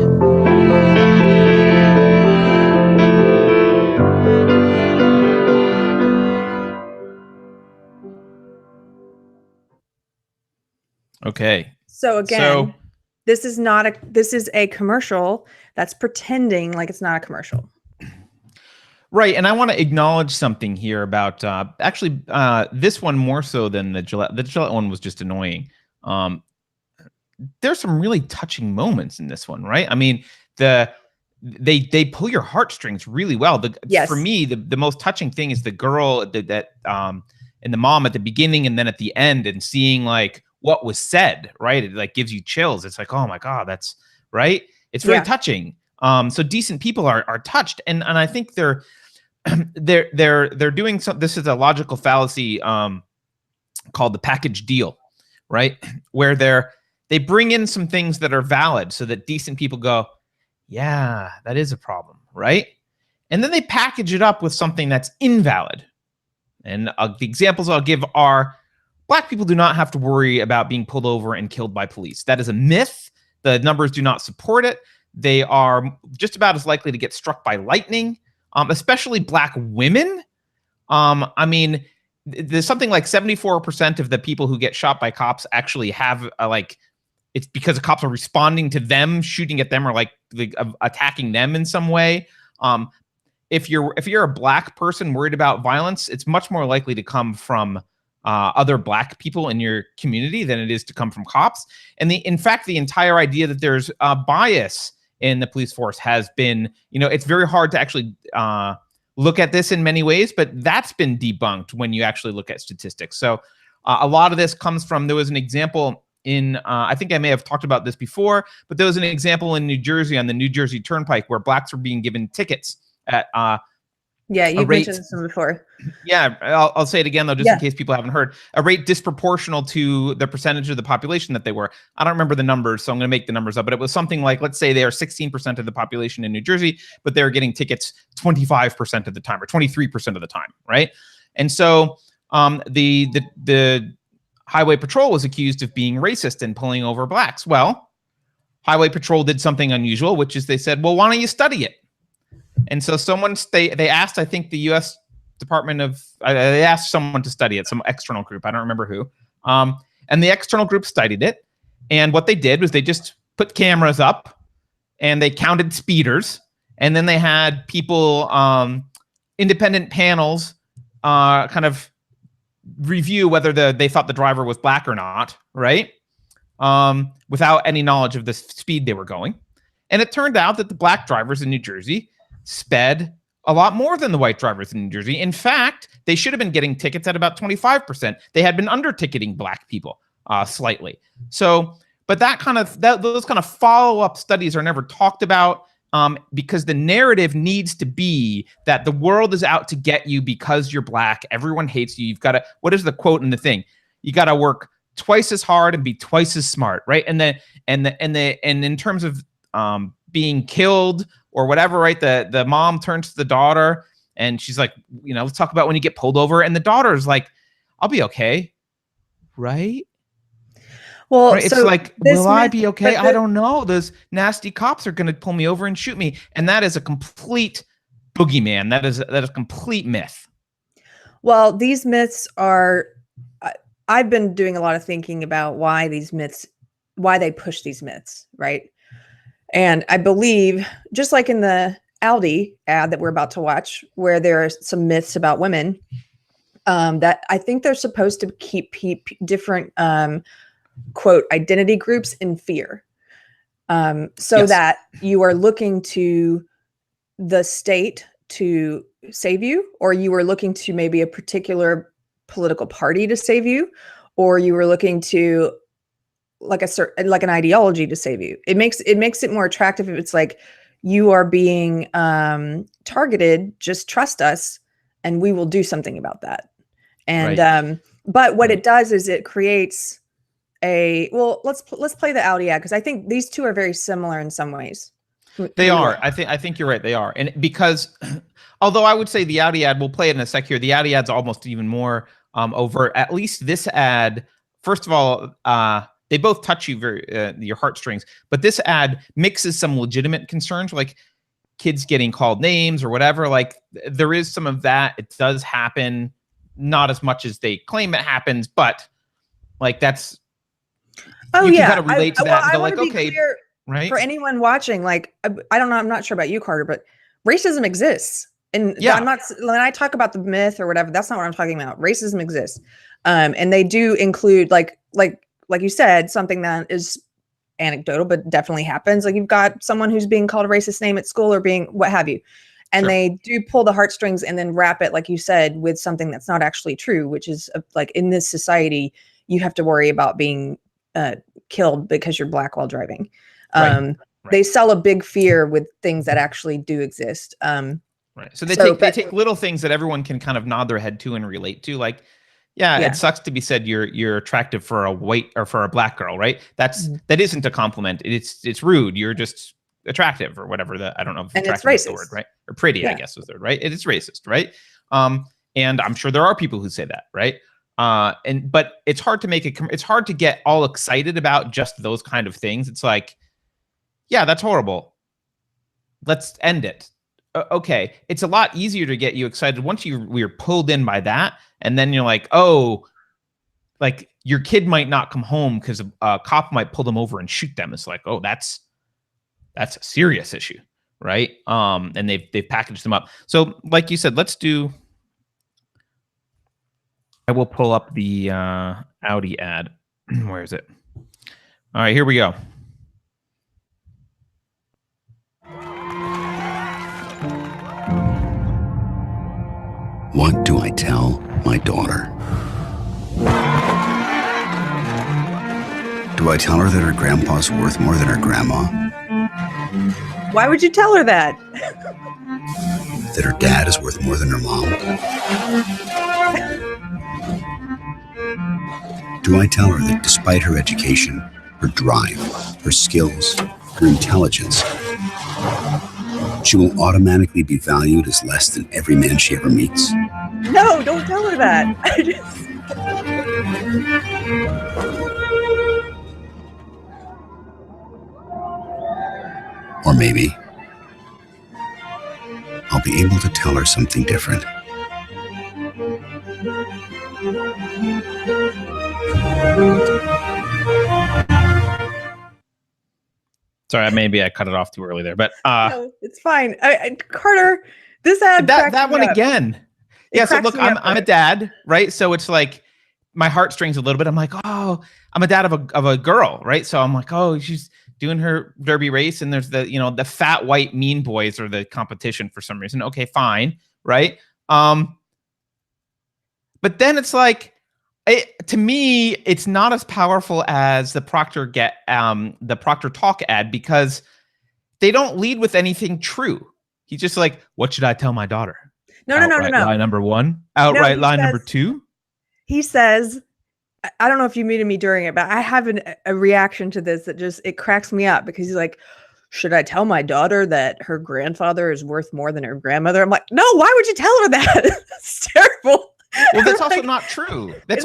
Okay. So again, this is a commercial that's pretending like it's not a commercial. Right, and I want to acknowledge something here about this one more so than the Gillette. The Gillette one was just annoying. There's some really touching moments in this one, right? I mean, they pull your heartstrings really well. Yes. For me, the most touching thing is the girl that and the mom at the beginning and then at the end, and seeing like what was said, right? It like gives you chills. It's like, oh my God, that's right. It's very touching. So decent people are touched, and I think they're doing some. This is a logical fallacy called the package deal, right? Where they bring in some things that are valid so that decent people go, yeah, that is a problem, right? And then they package it up with something that's invalid. And the examples I'll give are Black people do not have to worry about being pulled over and killed by police. That is a myth. The numbers do not support it. They are just about as likely to get struck by lightning, especially Black women. I mean, there's something like 74% of the people who get shot by cops actually have it's because the cops are responding to them, shooting at them, or attacking them in some way. If you're a Black person worried about violence, it's much more likely to come from other black people in your community than it is to come from cops. And in fact, the entire idea that there's a bias in the police force has been, it's very hard to actually look at this in many ways, but that's been debunked when you actually look at statistics. So a lot of this comes from, there was an example in, I think I may have talked about this before, but there was an example in New Jersey on the New Jersey Turnpike where blacks were being given tickets at yeah, you've mentioned this one before. Yeah, I'll say it again, though, just in case people haven't heard. A rate disproportional to the percentage of the population that they were. I don't remember the numbers, so I'm going to make the numbers up. But it was something like, let's say they are 16% of the population in New Jersey, but they're getting tickets 25% of the time or 23% of the time, right? And so the Highway Patrol was accused of being racist and pulling over blacks. Well, Highway Patrol did something unusual, which is they said, well, why don't you study it? And so they asked, I think the U.S. Department of, they asked someone to study it, some external group. I don't remember who. And the external group studied it. And what they did was they just put cameras up and they counted speeders. And then they had people, independent panels, kind of review whether they thought the driver was black or not, right? Without any knowledge of the speed they were going. And it turned out that the black drivers in New Jersey sped a lot more than the white drivers in New Jersey. In fact, they should have been getting tickets at about 25%. They had been under-ticketing black people slightly. So, but those kind of follow-up studies are never talked about because the narrative needs to be that the world is out to get you because you're black. Everyone hates you. You've got to, what is the quote in the thing? You got to work twice as hard and be twice as smart, right? And in terms of being killed or whatever, right? The mom turns to the daughter and she's like, let's talk about when you get pulled over. And the daughter's like, I'll be okay, right? Well, right? It's like, will I be okay? I don't know. Those nasty cops are going to pull me over and shoot me. And that is a complete boogeyman. That is a complete myth. Well, these myths are, I've been doing a lot of thinking about why they push these myths, right? And I believe, just like in the Audi ad that we're about to watch, where there are some myths about women, that I think they're supposed to keep different, quote, identity groups in fear. So that you are looking to the state to save you, or you are looking to maybe a particular political party to save you, or you were looking to like an ideology to save you. It makes it more attractive if it's like you are being targeted. Just trust us, and we will do something about that. And but what it does is it creates let's play the Audi ad because I think these two are very similar in some ways. They are. I think you're right. They are, and because although I would say the Audi ad, we'll play it in a sec here. The Audi ad's almost even more overt. At least this ad, first of all, they both touch you your heartstrings, but this ad mixes some legitimate concerns, like kids getting called names or whatever. Like there is some of that. It does happen, not as much as they claim it happens, but like that's. Oh you yeah, can kind of relate to that. I and want like, to be okay, clear, right? For anyone watching, like I don't know, I'm not sure about you, Carter, but racism exists, and I'm not. When I talk about the myth or whatever, that's not what I'm talking about. Racism exists, and they do include like you said, something that is anecdotal, but definitely happens. Like you've got someone who's being called a racist name at school or being what have you. And they do pull the heartstrings and then wrap it, like you said, with something that's not actually true, which is like in this society, you have to worry about being killed because you're black while driving. They sell a big fear with things that actually do exist. Right. So they take little things that everyone can kind of nod their head to and relate to, like, it sucks to be said you're attractive for a white or for a black girl, right? That isn't a compliment. It's rude. You're just attractive or whatever. I don't know if attractive is the word, right? Or pretty, I guess was the word, right? It is racist, right? And I'm sure there are people who say that, right? But it's hard to it's hard to get all excited about just those kind of things. It's like, yeah, that's horrible. Let's end it. Okay. It's a lot easier to get you excited once we're pulled in by that. And then you're like, oh, like your kid might not come home because a cop might pull them over and shoot them. It's like, oh, that's a serious issue, right? And they've packaged them up. So like you said, let's do I will pull up the Audi ad. Where is it? All right, here we go. What do I tell my daughter? Do I tell her that her grandpa's worth more than her grandma? Why would you tell her that? That her dad is worth more than her mom? Do I tell her that despite her education, her drive, her skills, her intelligence, she will automatically be valued as less than every man she ever meets? No, don't tell her that. Or maybe I'll be able to tell her something different. Sorry, maybe I cut it off too early there, but no, it's fine. Carter, this ad that one again. Yeah, so look, I'm a dad, right? So it's like my heartstrings a little bit. I'm like, oh, I'm a dad of a girl, right? So I'm like, oh, she's doing her derby race, and there's the fat white mean boys are the competition for some reason. Okay, fine, right? But then it's like, to me, it's not as powerful as the Procter Talk ad, because they don't lead with anything true. He's just like, what should I tell my daughter? No. Lie number one. Outright lie number two. He says, I don't know if you muted me during it, but I have a reaction to this that it cracks me up, because he's like, should I tell my daughter that her grandfather is worth more than her grandmother? I'm like, no, why would you tell her that? That's terrible. Well, that's also not true. That's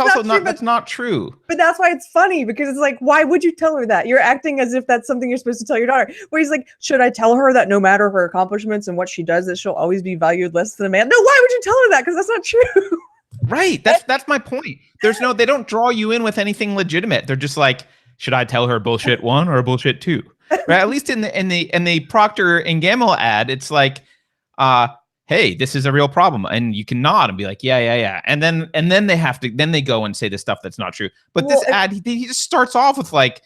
not true. But that's why it's funny, because it's like, why would you tell her that? You're acting as if that's something you're supposed to tell your daughter. Where he's like, should I tell her that no matter her accomplishments and what she does, that she'll always be valued less than a man? No, why would you tell her that? Because that's not true. Right. That's my point. They don't draw you in with anything legitimate. They're just like, should I tell her bullshit one or bullshit two? Right. At least in the Procter and Gamble ad, it's like, hey, this is a real problem, and you can nod and be like, yeah, and then they go and say the stuff that's not true. But this ad, he just starts off with like,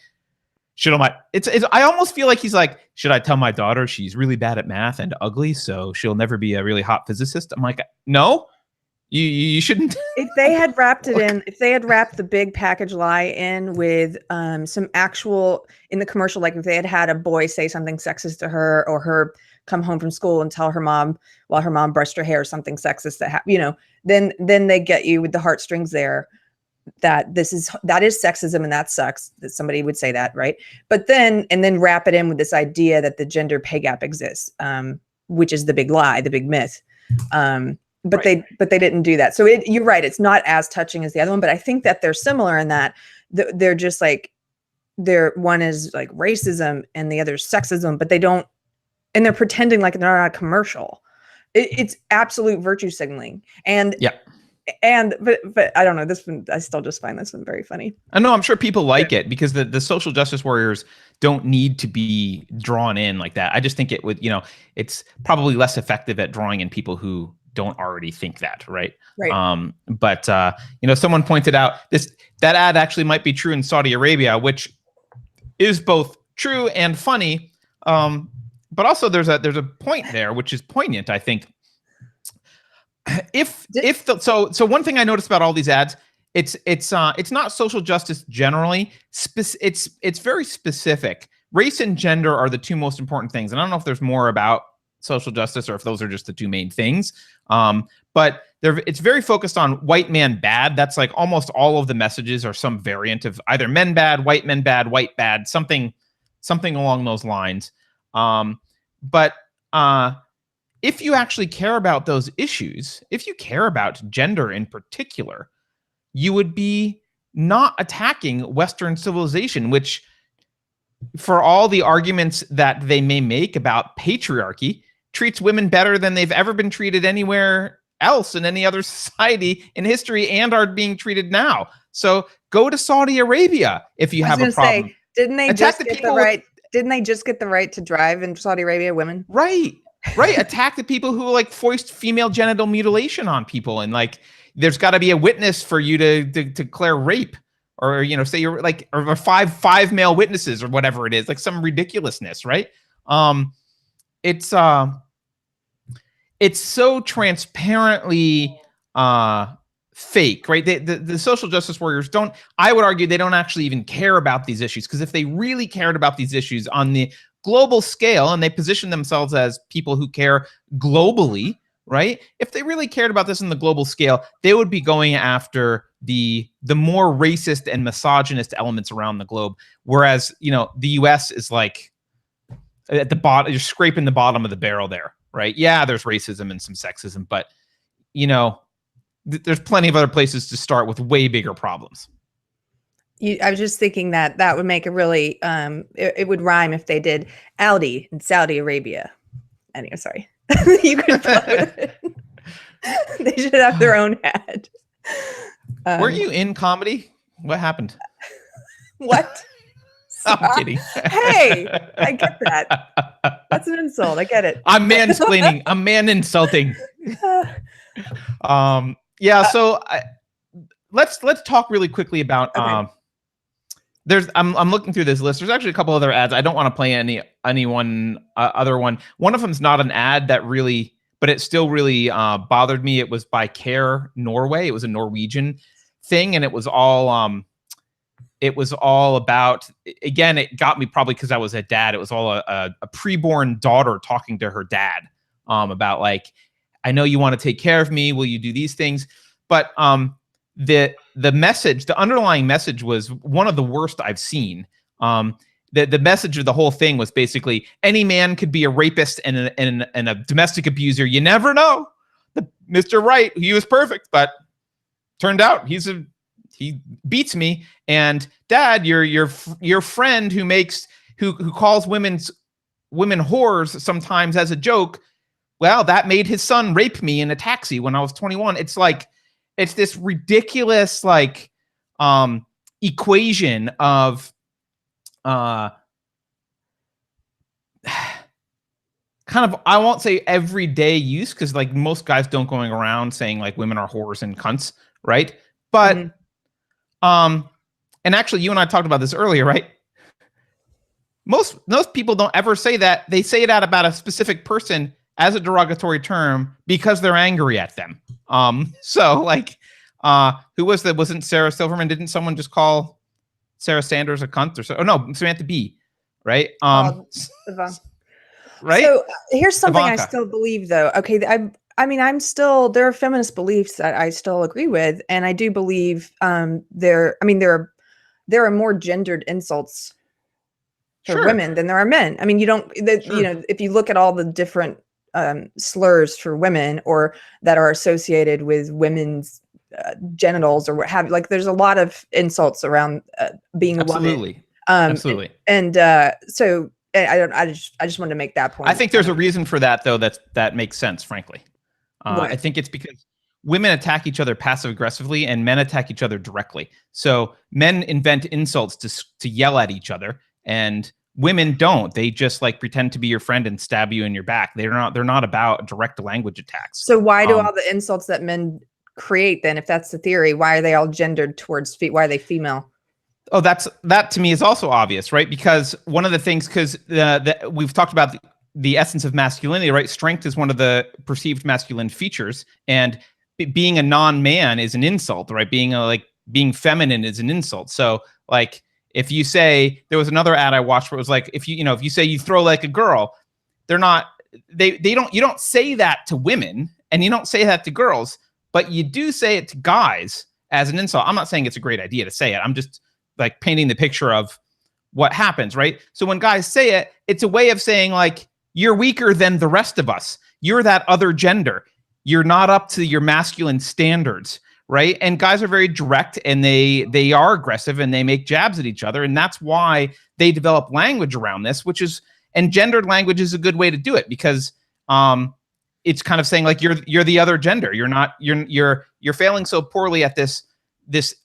I almost feel like he's like, should I tell my daughter she's really bad at math and ugly, so she'll never be a really hot physicist? I'm like, no, you shouldn't. If they had wrapped it in, if they had wrapped the big package lie in with some actual, in the commercial, like if they had a boy say something sexist to her, or her come home from school and tell her mom while her mom brushed her hair something sexist then they get you with the heartstrings there, that is sexism and that sucks, that somebody would say that, right? But then wrap it in with this idea that the gender pay gap exists, which is the big lie, the big myth. But right. they didn't do that. So you're right, it's not as touching as the other one, but I think that they're similar in that they're just like, one is like racism and the other is sexism, but they don't. And they're pretending like they're not a commercial. It's absolute virtue signaling. And yeah. But I don't know, this one, I still just find this one very funny. I know, I'm sure people like it, because the social justice warriors don't need to be drawn in like that. I just think it would, it's probably less effective at drawing in people who don't already think that, right? Right. But someone pointed out that ad actually might be true in Saudi Arabia, which is both true and funny. But also there's a point there which is poignant, I think. So one thing I noticed about all these ads, it's not social justice generally. It's very specific. Race and gender are the two most important things, and I don't know if there's more about social justice or if those are just the two main things. But it's very focused on white man bad. That's like almost all of the messages are some variant of either men bad, white bad, something along those lines. But if you actually care about those issues, if you care about gender in particular, you would be not attacking Western civilization, which, for all the arguments that they may make about patriarchy, treats women better than they've ever been treated anywhere else in any other society in history, and are being treated now. So go to Saudi Arabia if you have a problem. Didn't they just get the right to drive in Saudi Arabia, women? Right. right? Attack the people who like foist female genital mutilation on people, and like there's got to be a witness for you to declare rape, or say you're like, or five male witnesses or whatever it is, like some ridiculousness, right? It's so transparently fake, right? The social justice warriors I would argue they don't actually even care about these issues, because if they really cared about these issues on the global scale, and they position themselves as people who care globally, right? If they really cared about this on the global scale, they would be going after the more racist and misogynist elements around the globe. Whereas, the US is like at the bottom, you're scraping the bottom of the barrel there, right? Yeah, there's racism and some sexism, but there's plenty of other places to start with way bigger problems. I was just thinking that would make a really, it would rhyme if they did Audi in Saudi Arabia. Anyway, sorry. You could they should have their own ad. Were you in comedy? What happened? What? I'm kidding. Hey, I get that. That's an insult. I get it. I'm mansplaining. I'm man insulting. Yeah. So let's talk really quickly about. Okay. I'm looking through this list. There's actually a couple other ads. I don't want to play any one other one. One of them's not an ad that really, but it still really bothered me. It was by Care Norway. It was a Norwegian thing, and it was all about. Again, it got me probably because I was a dad. It was all a preborn daughter talking to her dad about like, I know you want to take care of me. Will you do these things? But the message, the underlying message was one of the worst I've seen. The message of the whole thing was basically any man could be a rapist and a domestic abuser. You never know. Mr. Right, he was perfect, but turned out he beats me. And Dad, your friend who calls women whores sometimes as a joke. Well, that made his son rape me in a taxi when I was 21. It's like, it's this ridiculous like equation of kind of, I won't say everyday use, because like most guys don't going around saying like women are whores and cunts, right? But and actually you and I talked about this earlier, right? Most people don't ever say that. They say that about a specific person as a derogatory term because they're angry at them. So like, who was that? Wasn't Sarah Silverman? Didn't someone just call Sarah Sanders a cunt or so? Oh no, Samantha Bee, right? Right. So here's something Ivanka. I still believe though. Okay. I mean, there are feminist beliefs that I still agree with. And I do believe, there are more gendered insults for women than there are men. I mean, if you look at all the different slurs for women or that are associated with women's genitals or what have you, like there's a lot of insults around being a woman. Absolutely. And so I just wanted to make that point. I think there's a reason for that though. That makes sense, frankly. Right. I think it's because women attack each other passive aggressively and men attack each other directly. So men invent insults to yell at each other, and women don't. They just like pretend to be your friend and stab you in your back. They're not about direct language attacks. So why do all the insults that men create then, if that's the theory, why are they all gendered towards why are they female? Oh, that to me is also obvious, right? Because one of the things, because we've talked about the essence of masculinity, right? Strength is one of the perceived masculine features, and being a non-man is an insult, right? Being feminine is an insult. So like, if you say, there was another ad I watched where it was like, if you say you throw like a girl, you don't say that to women and you don't say that to girls, but you do say it to guys as an insult. I'm not saying it's a great idea to say it. I'm just like painting the picture of what happens, right? So when guys say it, it's a way of saying like, you're weaker than the rest of us. You're that other gender. You're not up to your masculine standards. Right. And guys are very direct, and they are aggressive, and they make jabs at each other. And that's why they develop language around this, and gendered language is a good way to do it, because it's kind of saying like, you're the other gender. You're failing so poorly at this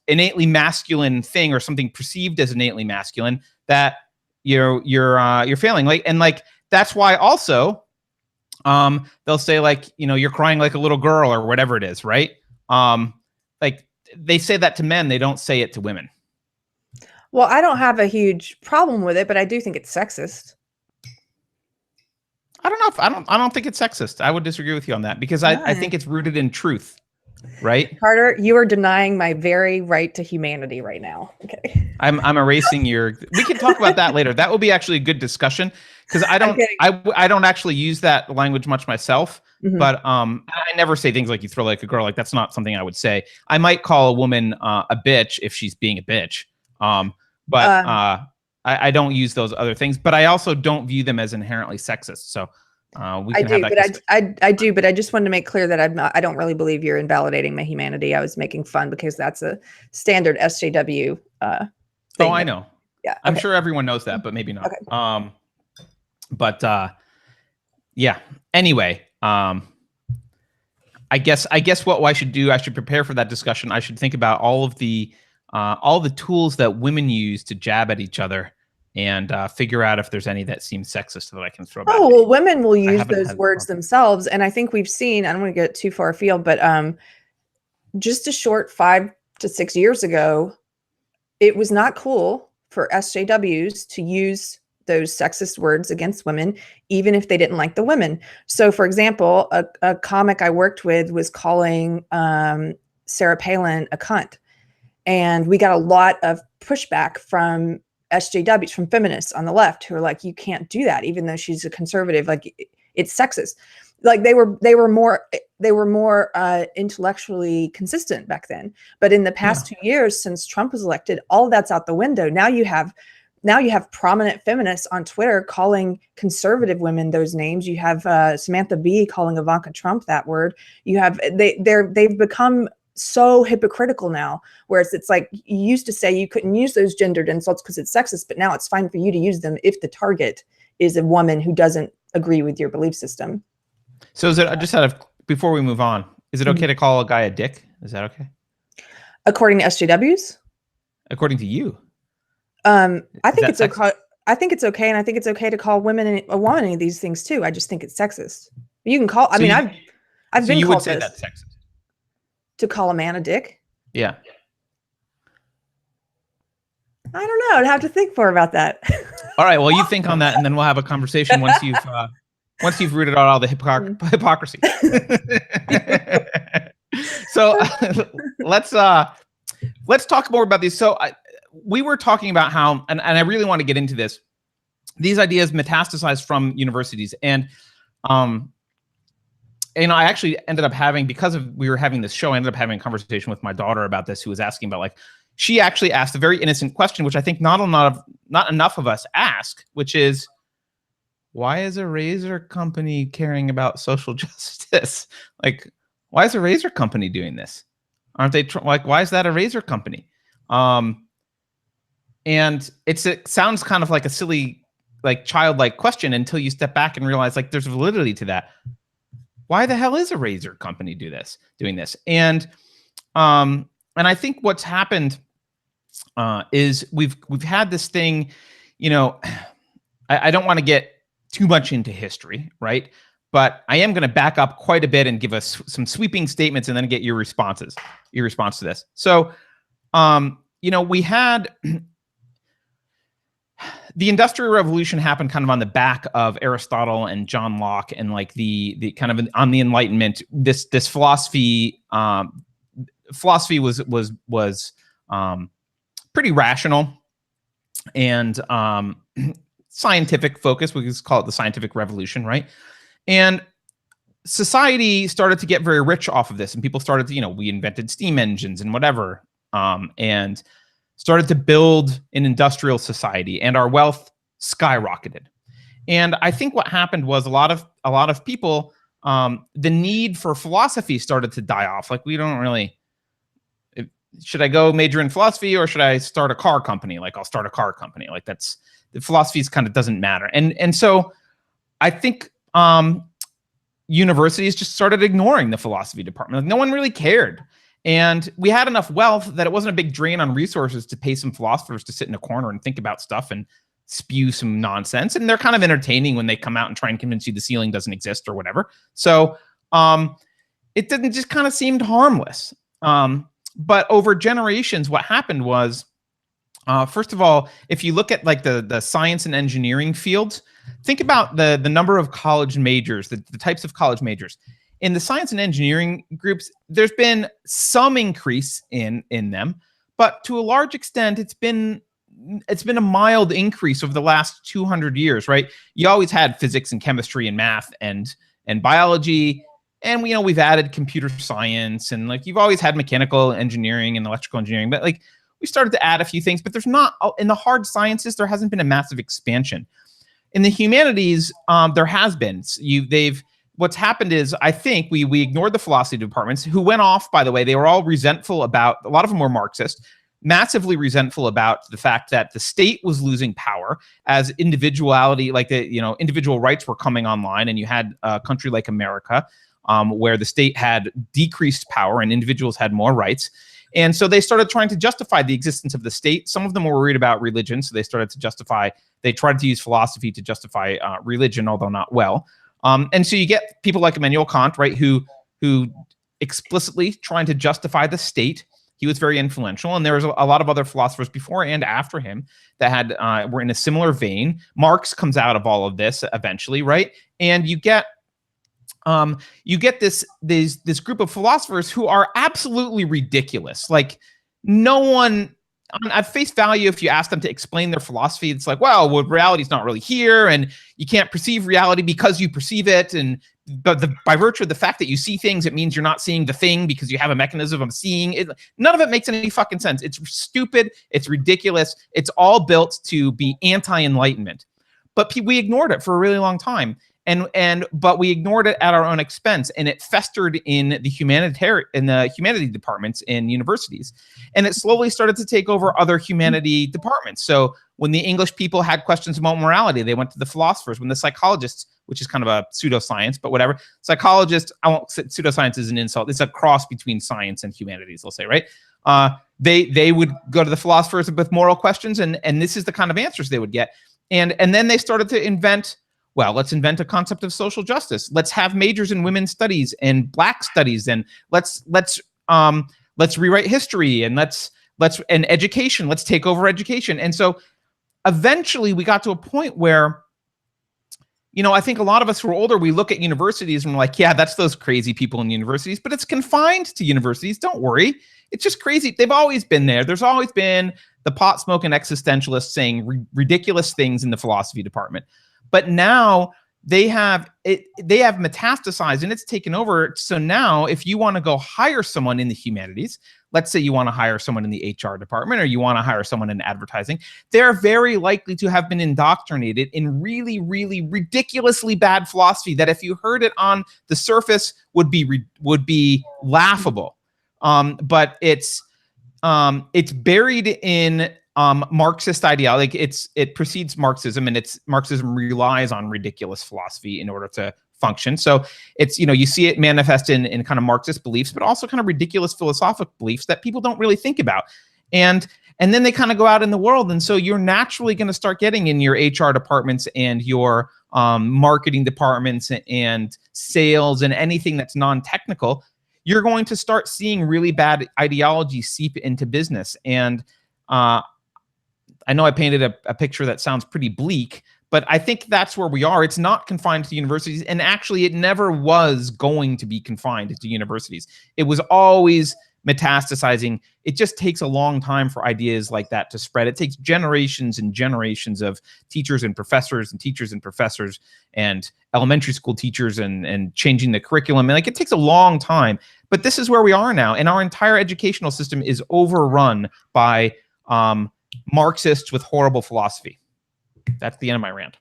innately masculine thing, or something perceived as innately masculine, that you're failing. Like, and like, that's why also they'll say like, you're crying like a little girl or whatever it is, right? Like they say that to men, they don't say it to women. Well, I don't have a huge problem with it, but I do think it's sexist. I don't know if I don't think it's sexist. I would disagree with you on that because I think it's rooted in truth, right? Carter, you are denying my very right to humanity right now. Okay. I'm erasing we can talk about that later. That will be actually a good discussion because I don't actually use that language much myself. Mm-hmm. But I never say things like you throw like a girl. Like that's not something I would say. I might call a woman a bitch if she's being a bitch. But I don't use those other things. But I also don't view them as inherently sexist. So we can have that. I do, but I just wanted to make clear that I don't really believe you're invalidating my humanity. I was making fun because that's a standard SJW thing. Oh, I know. Yeah, okay. I'm sure everyone knows that, but maybe not. Okay. Yeah. Anyway, I guess what I should do, I should prepare for that discussion. I should think about all the tools that women use to jab at each other and figure out if there's any that seem sexist that I can throw back. Oh, well, women will use those words themselves. And I think we've seen, I don't want to get too far afield, but just a short 5 to 6 years ago, it was not cool for SJWs to use those sexist words against women, even if they didn't like the women. So, for example, a comic I worked with was calling Sarah Palin a cunt. And we got a lot of pushback from SJWs, from feminists on the left, who are like, you can't do that, even though she's a conservative. Like, it's sexist. Like they were more intellectually consistent back then. But in the past 2 years, since Trump was elected, all of that's out the window. Now you have prominent feminists on Twitter calling conservative women those names. You have Samantha Bee calling Ivanka Trump that word. You have they've become so hypocritical now, whereas it's like you used to say you couldn't use those gendered insults because it's sexist, but now it's fine for you to use them if the target is a woman who doesn't agree with your belief system. So is it before we move on, is it okay to call a guy a dick? Is that okay? According to SJWs? According to you? I think it's okay. I think it's okay, and I think it's okay to call women a woman any of these things too. I just think it's sexist. You can call. I've been you called would say this. That's sexist. To call a man a dick? Yeah. I don't know. I'd have to think more about that. All right. Well, you think on that, and then we'll have a conversation once you've rooted out all the hypocrisy. So let's talk more about these. So we were talking about how, and I really want to get into this. These ideas metastasize from universities, and I actually ended up having, because we were having this show, I ended up having a conversation with my daughter about this, who was asking about, like, she actually asked a very innocent question, which I think not enough of us ask, which is, why is a razor company caring about social justice? Like, why is a razor company doing this? Aren't they why is that a razor company? And it sounds kind of like a silly, like childlike question until you step back and realize, like, there's validity to that. Why the hell is a razor company doing this? And I think what's happened is we've had this thing, I don't want to get too much into history, right? But I am going to back up quite a bit and give us some sweeping statements and then get your response to this. So, we had the Industrial Revolution happened kind of on the back of Aristotle and John Locke, and like the kind of on the Enlightenment, this philosophy was pretty rational and scientific focus. We could call it the scientific revolution, right? And society started to get very rich off of this, and people started to, we invented steam engines and whatever, and started to build an industrial society, and our wealth skyrocketed. And I think what happened was a lot of people, the need for philosophy started to die off. Like, we don't really, should I go major in philosophy or should I start a car company? Like, I'll start a car company. Like, that's, the philosophy kind of doesn't matter. And so I think universities just started ignoring the philosophy department. Like, no one really cared. And we had enough wealth that it wasn't a big drain on resources to pay some philosophers to sit in a corner and think about stuff and spew some nonsense, and they're kind of entertaining when they come out and try and convince you the ceiling doesn't exist or whatever. So it didn't just kind of seemed harmless. But over generations, what happened was, first of all, if you look at like the science and engineering fields, think about the number of college majors, the types of college majors. In the science and engineering groups, there's been some increase in them, but to a large extent, it's been a mild increase over the last 200 years, right? You always had physics and chemistry and math and biology, and we've added computer science, and like you've always had mechanical engineering and electrical engineering, but like we started to add a few things, but there's not, in the hard sciences, there hasn't been a massive expansion. In the humanities, there has been. What's happened is, I think we ignored the philosophy departments, who went off, by the way. They were all resentful about, a lot of them were Marxist, massively resentful about the fact that the state was losing power as individuality, like individual rights were coming online, and you had a country like America, where the state had decreased power and individuals had more rights. And so they started trying to justify the existence of the state. Some of them were worried about religion, so they tried to use philosophy to justify religion, although not well. And so you get people like Immanuel Kant, right, who explicitly trying to justify the state. He was very influential, and there was a lot of other philosophers before and after him that were in a similar vein. Marx comes out of all of this eventually, right? And you get this group of philosophers who are absolutely ridiculous. Like, no one, at face value, if you ask them to explain their philosophy, it's like, well, reality is not really here, and you can't perceive reality because you perceive it, but by virtue of the fact that you see things, it means you're not seeing the thing because you have a mechanism of seeing it. None of it makes any fucking sense. It's stupid. It's ridiculous. It's all built to be anti-enlightenment. But we ignored it for a really long time. But we ignored it at our own expense, and it festered in the humanity departments in universities, and it slowly started to take over other humanity departments. So when the English people had questions about morality, they went to the philosophers. When the psychologists, which is kind of a pseudoscience, but whatever, psychologists, I won't say pseudoscience is an insult. It's a cross between science and humanities, they'll say, right? They would go to the philosophers with moral questions, and this is the kind of answers they would get. And then they started to invent, well, let's invent a concept of social justice. Let's have majors in women's studies and Black studies, and let's rewrite history, and and education. Let's take over education. And so eventually we got to a point where, I think a lot of us who are older, we look at universities and we're like, yeah, that's those crazy people in universities, but it's confined to universities. Don't worry. It's just crazy. They've always been there. There's always been the pot smoking existentialists saying ridiculous things in the philosophy department. But now they have metastasized, and it's taken over. So now if you want to go hire someone in the humanities, let's say you want to hire someone in the HR department, or you want to hire someone in advertising, they're very likely to have been indoctrinated in really, really ridiculously bad philosophy that if you heard it on the surface would be laughable. But it's buried in Marxist ideology. Like it precedes Marxism, and Marxism relies on ridiculous philosophy in order to function. So it's, you see it manifest in kind of Marxist beliefs, but also kind of ridiculous philosophical beliefs that people don't really think about. And then they kind of go out in the world. And so you're naturally going to start getting in your HR departments and your marketing departments and sales and anything that's non-technical. You're going to start seeing really bad ideology seep into business. And I know I painted a picture that sounds pretty bleak, but I think that's where we are. It's not confined to universities, and actually it never was going to be confined to universities. It was always metastasizing. It just takes a long time for ideas like that to spread. It takes generations and generations of teachers and professors and teachers and professors and elementary school teachers and changing the curriculum. And it takes a long time, but this is where we are now. And our entire educational system is overrun by Marxists with horrible philosophy. That's the end of my rant.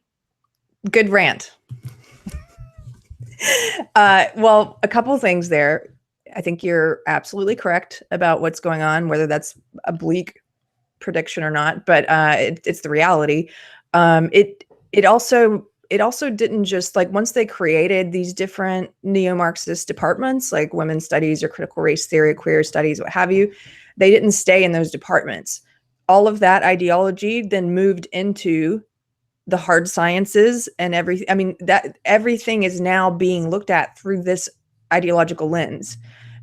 Good rant. Well, a couple things there. I think you're absolutely correct about what's going on, whether that's a bleak prediction or not, but it's the reality. It also didn't just, like, once they created these different neo-Marxist departments, like women's studies or critical race theory, queer studies, what have you, they didn't stay in those departments. All of that ideology then moved into the hard sciences and everything. I mean, that everything is now being looked at through this ideological lens.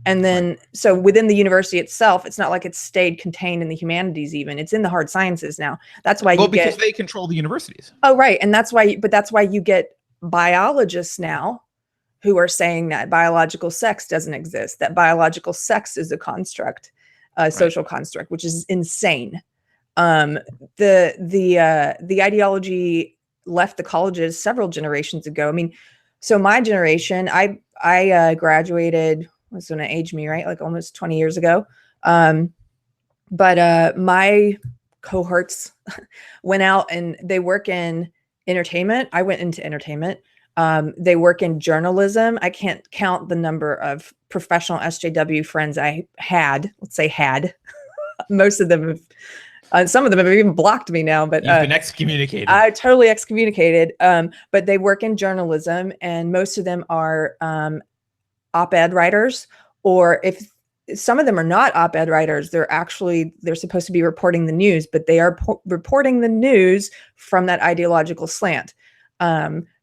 And then, so within the university itself, it's not like it's stayed contained in the humanities. Even it's in the hard sciences now. That's why because they control the universities. Oh, right. And that's why, but that's why you get biologists now who are saying that biological sex doesn't exist, that biological sex is a construct, a social construct, which is insane. The ideology left the colleges several generations ago. I mean, so my generation, I graduated, was going to age me, right? Like almost 20 years ago. But my cohorts went out and they work in entertainment. I went into entertainment. They work in journalism. I can't count the number of professional SJW friends I had, let's say had. Most of them have, some of them have even blocked me now, but you've been excommunicated. I totally excommunicated. But they work in journalism, and most of them are op-ed writers, or if some of them are not op-ed writers, they're supposed to be reporting the news, but they are reporting the news from that ideological slant.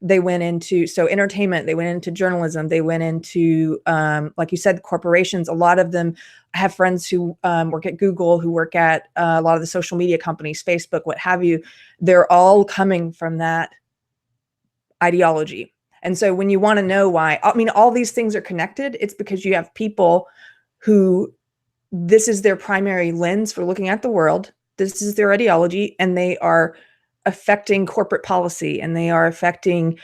They went into, so entertainment, they went into journalism, they went into, like you said, corporations. A lot of them, I have friends who work at Google, who work at a lot of the social media companies, Facebook, what have you. They're all coming from that ideology. And so when you want to know why, I mean, all these things are connected, it's because you have people who this is their primary lens for looking at the world. This is their ideology, and they are affecting corporate policy, and they are affecting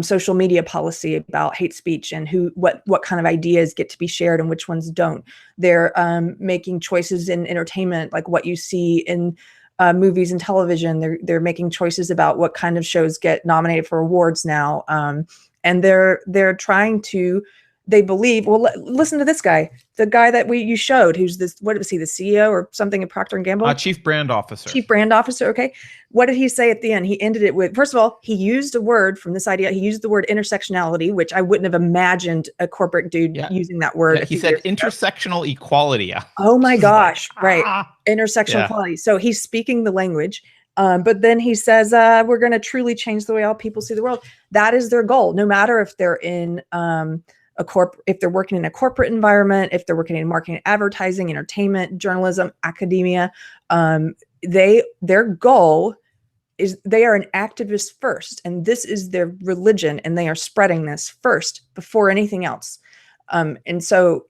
social media policy about hate speech and what kind of ideas get to be shared and which ones don't. They're making choices in entertainment, like what you see in movies and television. They're making choices about what kind of shows get nominated for awards now. And they're trying to, they believe, well, listen to this guy, the guy that you showed, who's this, what was he, the CEO or something at Procter & Gamble? Chief brand officer. Chief brand officer. Okay. What did he say at the end? He ended it with, first of all, he used a word from this idea. He used the word intersectionality, which I wouldn't have imagined a corporate dude using that word. Yeah, he said intersectional equality. Oh my gosh. Right. Intersectional equality. So he's speaking the language. But then he says, we're going to truly change the way all people see the world. That is their goal. No matter if they're in, if they're working in a corporate environment, if they're working in marketing, advertising, entertainment, journalism, academia, their goal is they are an activist first, and this is their religion, and they are spreading this first before anything else. And so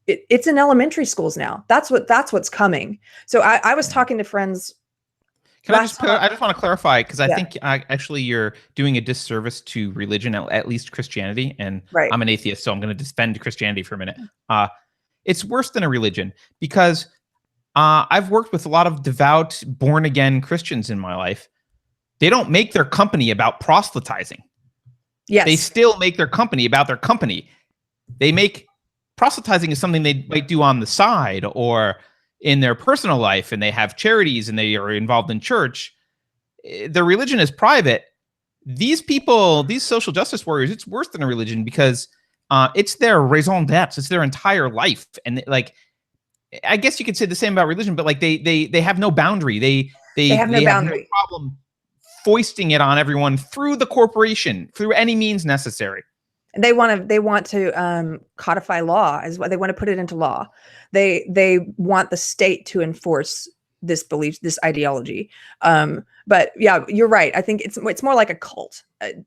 it's in elementary schools now. That's what's coming. So I was talking to friends. I just want to clarify, because I think actually you're doing a disservice to religion, at least Christianity. And I'm an atheist, so I'm going to defend Christianity for a minute. It's worse than a religion, because I've worked with a lot of devout, born-again Christians in my life. They don't make their company about proselytizing. Yes. They still make their company about their company. They make proselytizing is something they might do on the side or in their personal life, and they have charities and they are involved in church. Their religion is private. These people, these social justice warriors, it's worse than a religion, because it's their raison d'etre. It's their entire life. And like, I guess you could say the same about religion, but like they have no boundary. They have no problem foisting it on everyone through the corporation, through any means necessary. And they want to codify law as well. They want to put it into law. They want the state to enforce this belief, this ideology. But yeah, you're right. I think it's more like a cult. And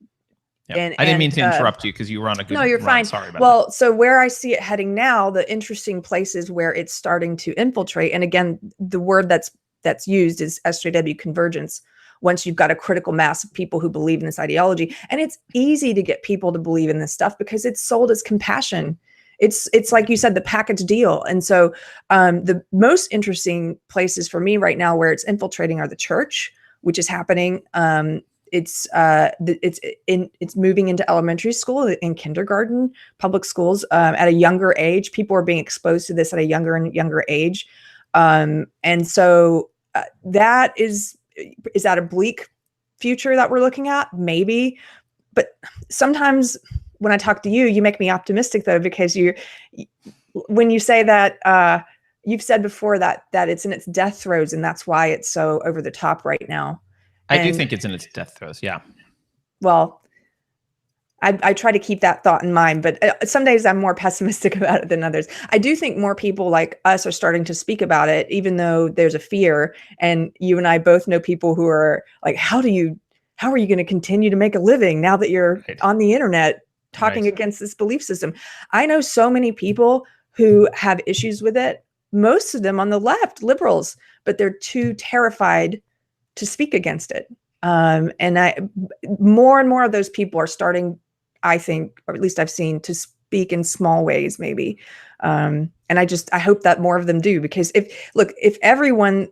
I didn't mean to interrupt you, because you were on a good. No, you're run. fine. Sorry about that. So where I see it heading now, the interesting places where it's starting to infiltrate, and again, the word that's used is SJW convergence. Once you've got a critical mass of people who believe in this ideology, and it's easy to get people to believe in this stuff because it's sold as compassion. It's like you said, the package deal. And so the most interesting places for me right now where it's infiltrating are the church, which is happening. It's moving into elementary school, in kindergarten, public schools at a younger age. People are being exposed to this at a younger and younger age. And so that is that a bleak future that we're looking at? Maybe. But sometimes when I talk to you, you make me optimistic, though, because when you say that, you've said before that it's in its death throes, and that's why it's so over the top right now. I do And, think it's in its death throes. Yeah. well, I try to keep that thought in mind, but some days I'm more pessimistic about it than others. I do think more people like us are starting to speak about it, even though there's a fear. And you and I both know people who are like, how are you going to continue to make a living now that you're on the internet talking against this belief system? I know so many people who have issues with it, most of them on the left, liberals, but they're too terrified to speak against it. And more and more of those people are starting, I think, or at least I've seen, to speak in small ways, maybe. And I hope that more of them do, because if everyone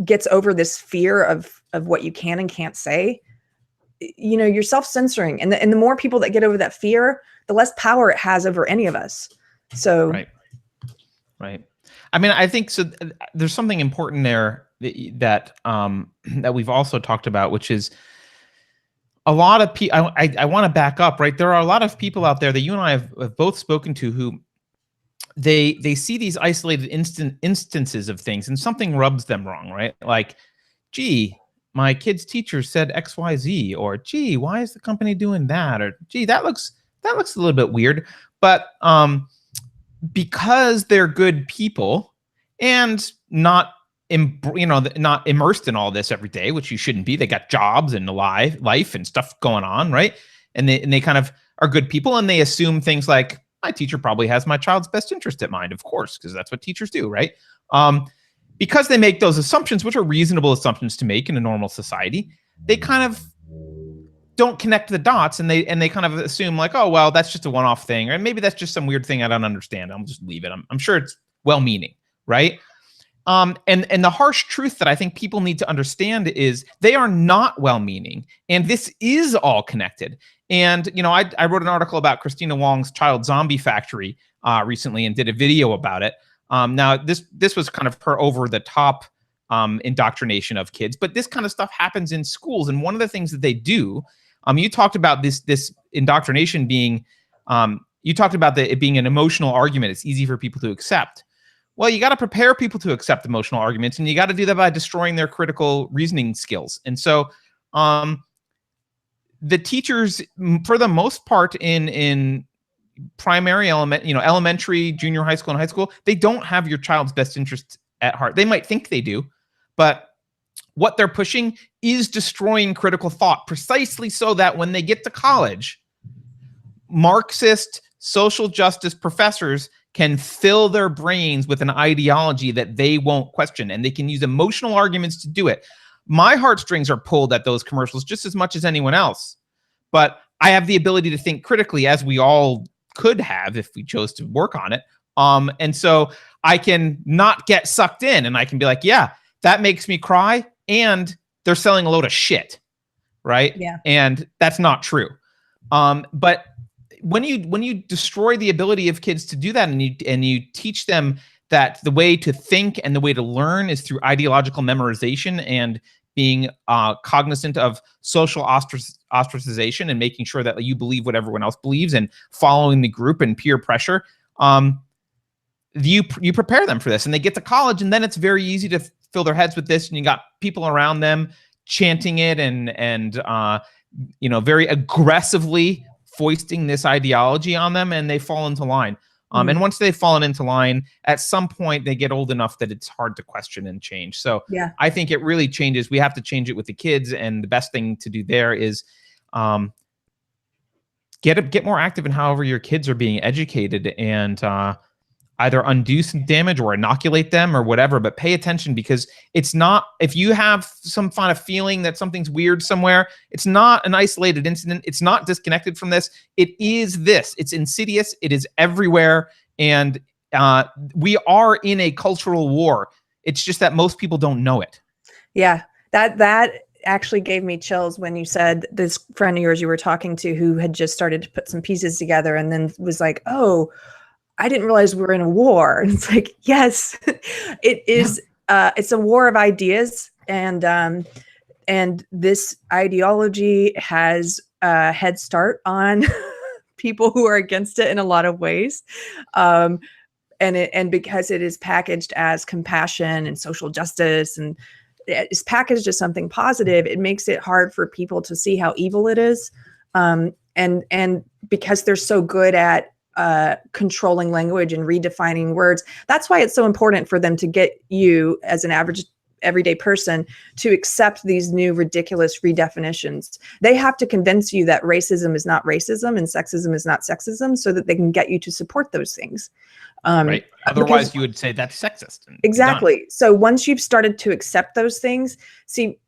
gets over this fear of what you can and can't say, you're self-censoring, and the more people that get over that fear, the less power it has over any of us. So, right. I mean, I think so. There's something important there that we've also talked about, which is a lot of people. I want to back up, right? There are a lot of people out there that you and I have both spoken to who they see these isolated instances of things, and something rubs them wrong, right? Like, gee, my kid's teacher said XYZ, or gee, why is the company doing that? Or gee, that looks a little bit weird. But because they're good people and not immersed in all this every day, which you shouldn't be. They got jobs and life and stuff going on, right? And they kind of are good people, and they assume things like, my teacher probably has my child's best interest at mind, of course, because that's what teachers do, right? Because they make those assumptions, which are reasonable assumptions to make in a normal society, they kind of don't connect the dots, and they kind of assume like, oh, well, that's just a one-off thing, or maybe that's just some weird thing I don't understand. I'll just leave it. I'm sure it's well-meaning, right? And the harsh truth that I think people need to understand is they are not well-meaning, and this is all connected. And I wrote an article about Christina Wong's Child Zombie Factory recently, and did a video about it. Now this was kind of her over-the-top indoctrination of kids, but this kind of stuff happens in schools. And one of the things that they do, you talked about this indoctrination being, you talked about it being an emotional argument. It's easy for people to accept. Well, you got to prepare people to accept emotional arguments, and you got to do that by destroying their critical reasoning skills. And so the teachers, for the most part, in primary, elementary, junior high school, and high school, they don't have your child's best interest at heart. They might think they do, but what they're pushing is destroying critical thought, precisely so that when they get to college, Marxist social justice professors can fill their brains with an ideology that they won't question, and they can use emotional arguments to do it. My heartstrings are pulled at those commercials just as much as anyone else, but I have the ability to think critically, as we all could have if we chose to work on it. And so I can not get sucked in, and I can be like, yeah, that makes me cry, and they're selling a load of shit, right? Yeah. And that's not true. But when you destroy the ability of kids to do that, and you teach them that the way to think and the way to learn is through ideological memorization and being cognizant of social ostracization and making sure that you believe what everyone else believes and following the group and peer pressure, you prepare them for this, and they get to college, and then it's very easy to fill their heads with this, and you got people around them chanting it and very aggressively foisting this ideology on them, and they fall into line. And once they've fallen into line, at some point they get old enough that it's hard to question and change. So yeah. I think it really changes. We have to change it with the kids, and the best thing to do there is get more active in however your kids are being educated, and either undo some damage or inoculate them or whatever, but pay attention, because it's not, if you have some kind of feeling that something's weird somewhere, it's not an isolated incident. It's not disconnected from this. It is this. It's insidious. It is everywhere. And we are in a cultural war. It's just that most people don't know it. Yeah, that actually gave me chills when you said this friend of yours you were talking to who had just started to put some pieces together and then was like, oh, I didn't realize we were in a war. And it's like, yes, it is. Yeah. It's a war of ideas, and this ideology has a head start on people who are against it in a lot of ways. And because it is packaged as compassion and social justice, and is packaged as something positive, it makes it hard for people to see how evil it is. And because they're so good at controlling language and redefining words, that's why it's so important for them to get you as an average everyday person to accept these new ridiculous redefinitions. They have to convince you that racism is not racism and sexism is not sexism, so that they can get you to support those things. Right. Otherwise, you would say that's sexist. Exactly. So once you've started to accept those things, see,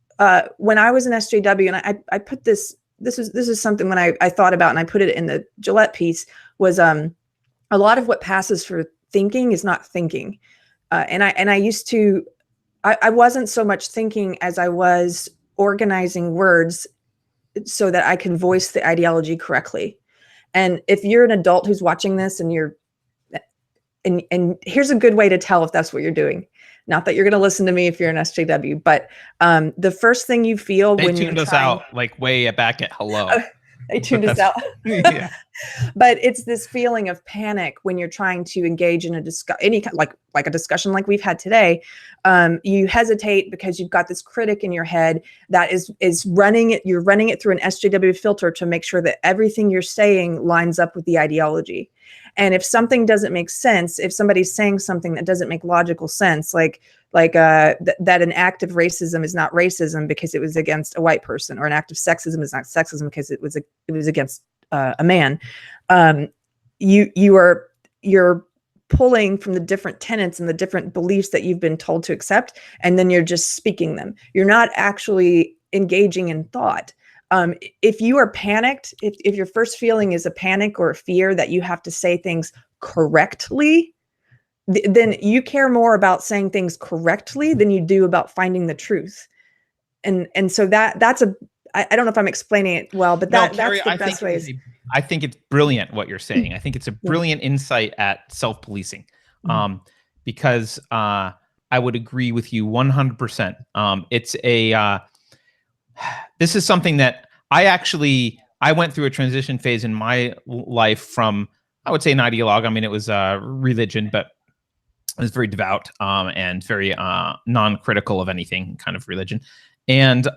when I was in SJW, and I put this is something when I thought about, and I put it in the Gillette piece, was a lot of what passes for thinking is not thinking. And I used to, I wasn't so much thinking as I was organizing words so that I can voice the ideology correctly. And if you're an adult who's watching this and and here's a good way to tell if that's what you're doing. Not that you're going to listen to me if you're an SJW, but the first thing you feel when you're tuned us out like way back at hello. They tuned us out. Yeah. But it's this feeling of panic when you're trying to engage in a like a discussion like we've had today. You hesitate because you've got this critic in your head that is running it. You're running it through an SJW filter to make sure that everything you're saying lines up with the ideology. And if something doesn't make sense, if somebody's saying something that doesn't make logical sense, like that an act of racism is not racism because it was against a white person, or an act of sexism is not sexism because it was against a man, you're pulling from the different tenets and the different beliefs that you've been told to accept, and then you're just speaking them. You're not actually engaging in thought. If you are panicked, if your first feeling is a panic or a fear that you have to say things correctly, then you care more about saying things correctly than you do about finding the truth. And so that's I don't know if I'm explaining it well, but that's the best way. I think it's brilliant what you're saying. I think it's a brilliant insight at self-policing, because I would agree with you 100%. This is something that I went through a transition phase in my life from, I would say, an ideologue. I mean, it was religion, but I was very devout and very non-critical of anything kind of religion, and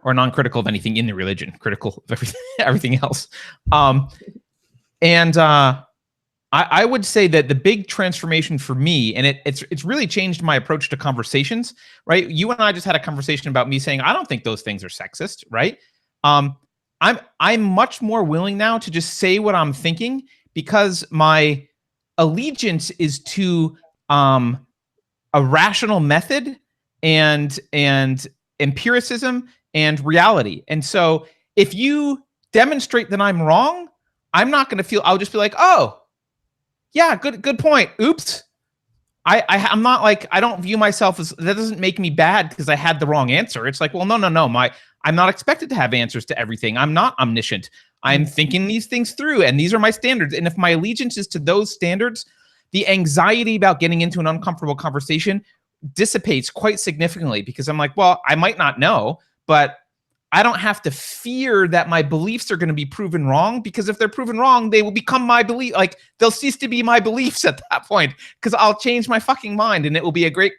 or non-critical of anything in the religion, critical of everything else. I would say that the big transformation for me, and it's really changed my approach to conversations, right? You and I just had a conversation about me saying, I don't think those things are sexist, right? I'm much more willing now to just say what I'm thinking, because my allegiance is to a rational method and empiricism and reality. And so if you demonstrate that I'm wrong, I'm not going to I'll just be like, oh, yeah, good point. Oops. I'm not like, I don't view myself as, that doesn't make me bad because I had the wrong answer. It's like, well, no. I'm not expected to have answers to everything. I'm not omniscient. I'm thinking these things through, and these are my standards. And if my allegiance is to those standards, the anxiety about getting into an uncomfortable conversation dissipates quite significantly, because I'm like, well, I might not know, but I don't have to fear that my beliefs are going to be proven wrong, because if they're proven wrong, they will become my belief. Like, they'll cease to be my beliefs at that point, because I'll change my fucking mind and it will be a great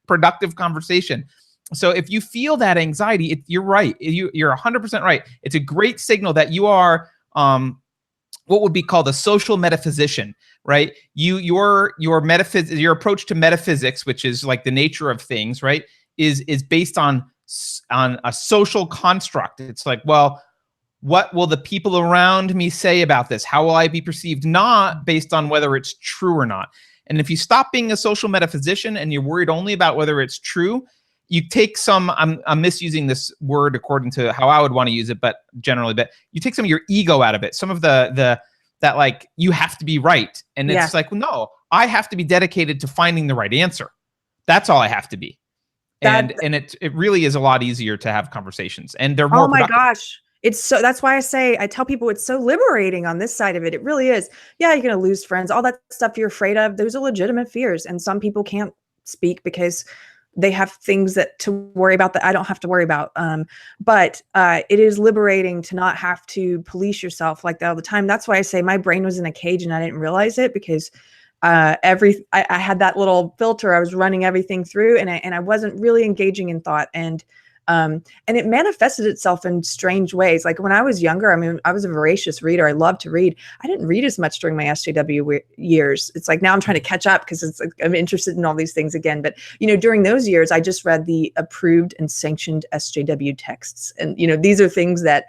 productive conversation. So if you feel that anxiety, you're right. You're 100% right. It's a great signal that you are what would be called a social metaphysician, right? Your approach to metaphysics, which is like the nature of things, right, is based on a social construct. It's like, well, what will the people around me say about this? How will I be perceived? Not based on whether it's true or not. And if you stop being a social metaphysician and you're worried only about whether it's true, you take some, I'm misusing this word according to how I would want to use it, but generally, but you take some of your ego out of it. Some of that, like, you have to be right. And it's like, well, no, I have to be dedicated to finding the right answer. That's all I have to be. And it really is a lot easier to have conversations, and they're more productive. Gosh. That's why I tell people it's so liberating on this side of it. It really is. Yeah, you're going to lose friends, all that stuff you're afraid of. Those are legitimate fears. And some people can't speak because they have things to worry about that I don't have to worry about. But it is liberating to not have to police yourself like that all the time. That's why I say my brain was in a cage and I didn't realize it, because I had that little filter. I was running everything through, and I wasn't really engaging in thought. And it manifested itself in strange ways. Like when I was younger, I mean, I was a voracious reader. I loved to read. I didn't read as much during my SJW years. It's like now I'm trying to catch up because it's like I'm interested in all these things again. But, you know, during those years, I just read the approved and sanctioned SJW texts. And, you know, these are things that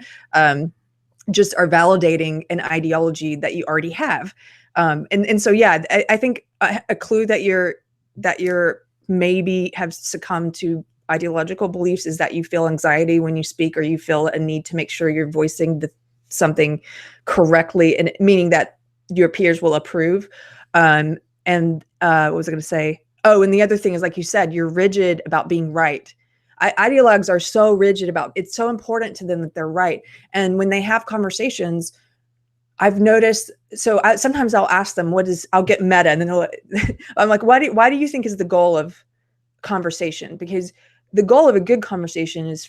just are validating an ideology that you already have. And so, yeah, I think a clue that you're maybe have succumbed to ideological beliefs is that you feel anxiety when you speak, or you feel a need to make sure you're voicing something correctly, and meaning that your peers will approve. What was I going to say? Oh, and the other thing is, like you said, you're rigid about being right. Ideologues are so rigid about it's so important to them that they're right. And when they have conversations, I've noticed, so sometimes I'll ask them, I'll get meta, and then I'm like, why do you think is the goal of conversation? Because the goal of a good conversation is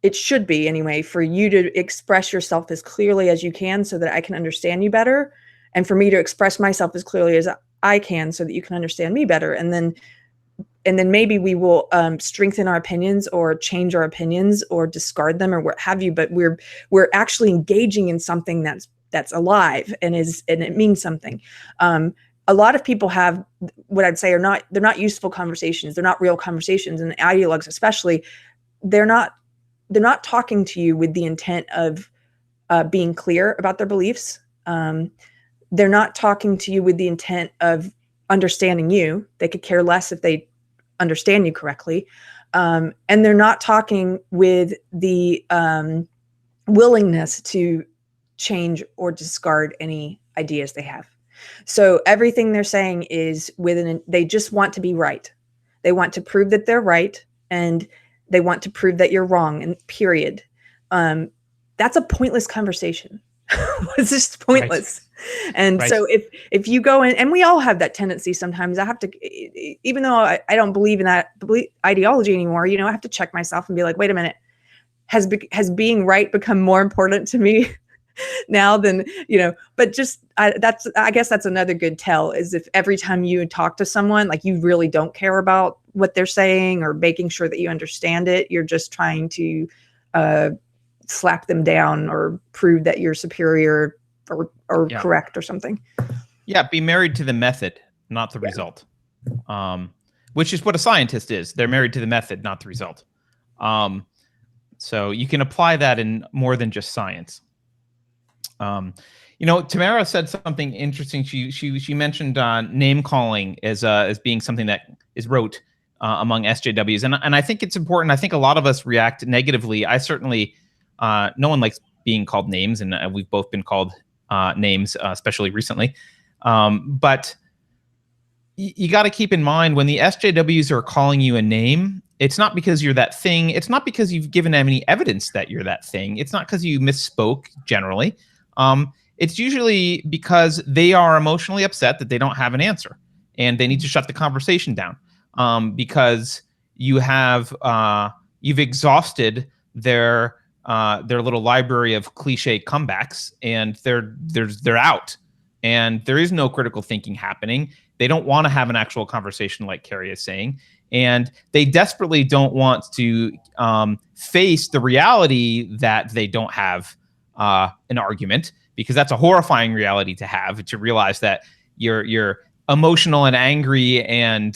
it should be anyway, for you to express yourself as clearly as you can so that I can understand you better, and for me to express myself as clearly as I can so that you can understand me better. And then maybe we will strengthen our opinions or change our opinions or discard them or what have you. But we're actually engaging in something that's alive and it means something. A lot of people have what I'd say they're not useful conversations. They're not real conversations, and ideologues especially, they're not talking to you with the intent of being clear about their beliefs. They're not talking to you with the intent of understanding you. They could care less if they understand you correctly. And they're not talking with the willingness to change or discard any ideas they have. So everything they're saying is they just want to be right. They want to prove that they're right, and they want to prove that you're wrong, and period. That's a pointless conversation. It's just pointless. Right. And so if you go in, and we all have that tendency sometimes, I have to, even though I don't believe in that ideology anymore, you know, I have to check myself and be like, wait a minute, has being right become more important to me now than, you know? But just I guess that's another good tell, is if every time you talk to someone, like, you really don't care about what they're saying or making sure that you understand it, you're just trying to slap them down or prove that you're superior or correct or something. Yeah, be married to the method, not the result. Which is what a scientist is. They're married to the method, not the result. So you can apply that in more than just science. You know, Tamara said something interesting. She mentioned name calling as being something that is rote among SJWs, and I think it's important. I think a lot of us react negatively. I certainly, no one likes being called names, and we've both been called names, especially recently. But you got to keep in mind, when the SJWs are calling you a name, it's not because you're that thing. It's not because you've given them any evidence that you're that thing. It's not because you misspoke generally. It's usually because they are emotionally upset that they don't have an answer, and they need to shut the conversation down because you've exhausted their little library of cliche comebacks, and they're out, and there is no critical thinking happening. They don't want to have an actual conversation, like Keri is saying, and they desperately don't want to face the reality that they don't have an argument, because that's a horrifying reality to have, to realize that you're emotional and angry and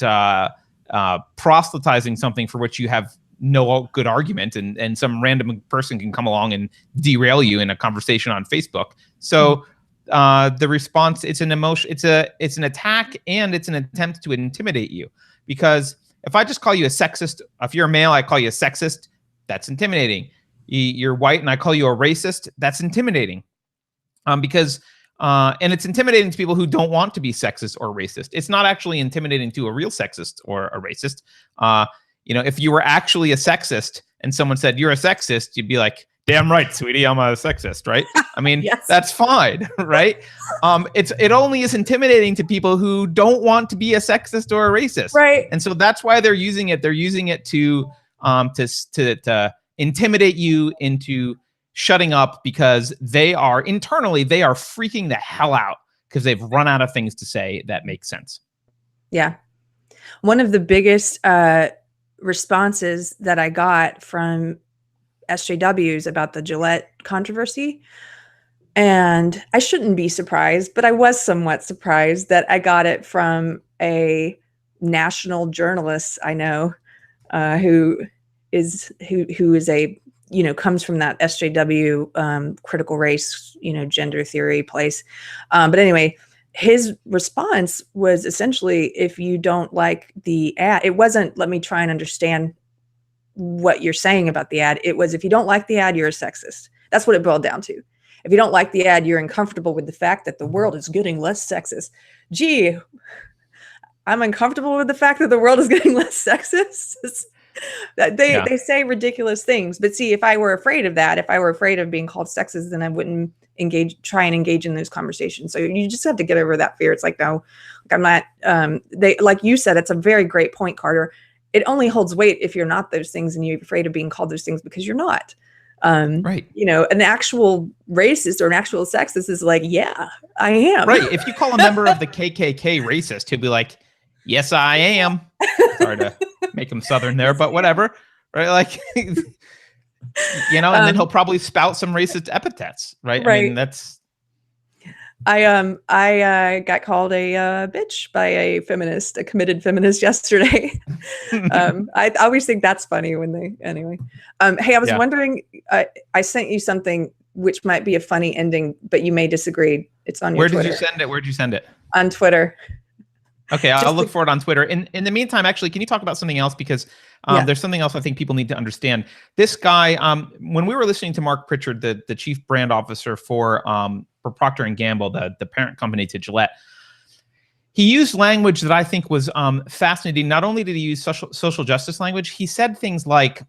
proselytizing something for which you have no good argument, and some random person can come along and derail you in a conversation on Facebook. So the response, it's an emotion, it's an attack, and it's an attempt to intimidate you. Because if I just call you a sexist, if you're a male, I call you a sexist, that's intimidating. You're white and I call you a racist, that's intimidating. And it's intimidating to people who don't want to be sexist or racist. It's not actually intimidating to a real sexist or a racist. You know, if you were actually a sexist and someone said you're a sexist, you'd be like, damn right, sweetie, I'm a sexist, right? I mean, yes. That's fine, right? It only is intimidating to people who don't want to be a sexist or a racist, right? And so that's why they're using it. They're using it to intimidate you into shutting up, because they are internally, they are freaking the hell out, because they've run out of things to say that make sense. Yeah. One of the biggest responses that I got from SJWs about the Gillette controversy, and I shouldn't be surprised, but I was somewhat surprised that I got it from a national journalist I know, who is a, comes from that SJW critical race, gender theory place. But anyway, his response was essentially, if you don't like the ad, it wasn't, let me try and understand what you're saying about the ad. It was, if you don't like the ad, you're a sexist. That's what it boiled down to. If you don't like the ad, you're uncomfortable with the fact that the world is getting less sexist. Gee, I'm uncomfortable with the fact that the world is getting less sexist. They say ridiculous things, but see, if I were afraid of that, if I were afraid of being called sexist, then I wouldn't try and engage in those conversations. So you just have to get over that fear. It's like, no, I'm not, like you said, it's a very great point, Carter. It only holds weight if you're not those things and you're afraid of being called those things because you're not. Right. An actual racist or an actual sexist is like, yeah, I am. Right. If you call a member of the KKK racist, he'll be like, yes, I am. Sorry to make him Southern there, but whatever. Right. Like, and then he'll probably spout some racist epithets. Right. I mean, that's. I got called a bitch by a committed feminist yesterday. I always think that's funny when anyway. Hey, I was wondering, I sent you something which might be a funny ending, but you may disagree. It's on your Twitter. Where did you send it? Where'd you send it? On Twitter. Okay, I'll look for it on Twitter. In the meantime, actually, can you talk about something else? Because there's something else I think people need to understand. This guy, when we were listening to Mark Pritchard, the chief brand officer for Procter & Gamble, the parent company to Gillette, he used language that I think was fascinating. Not only did he use social justice language, he said things like,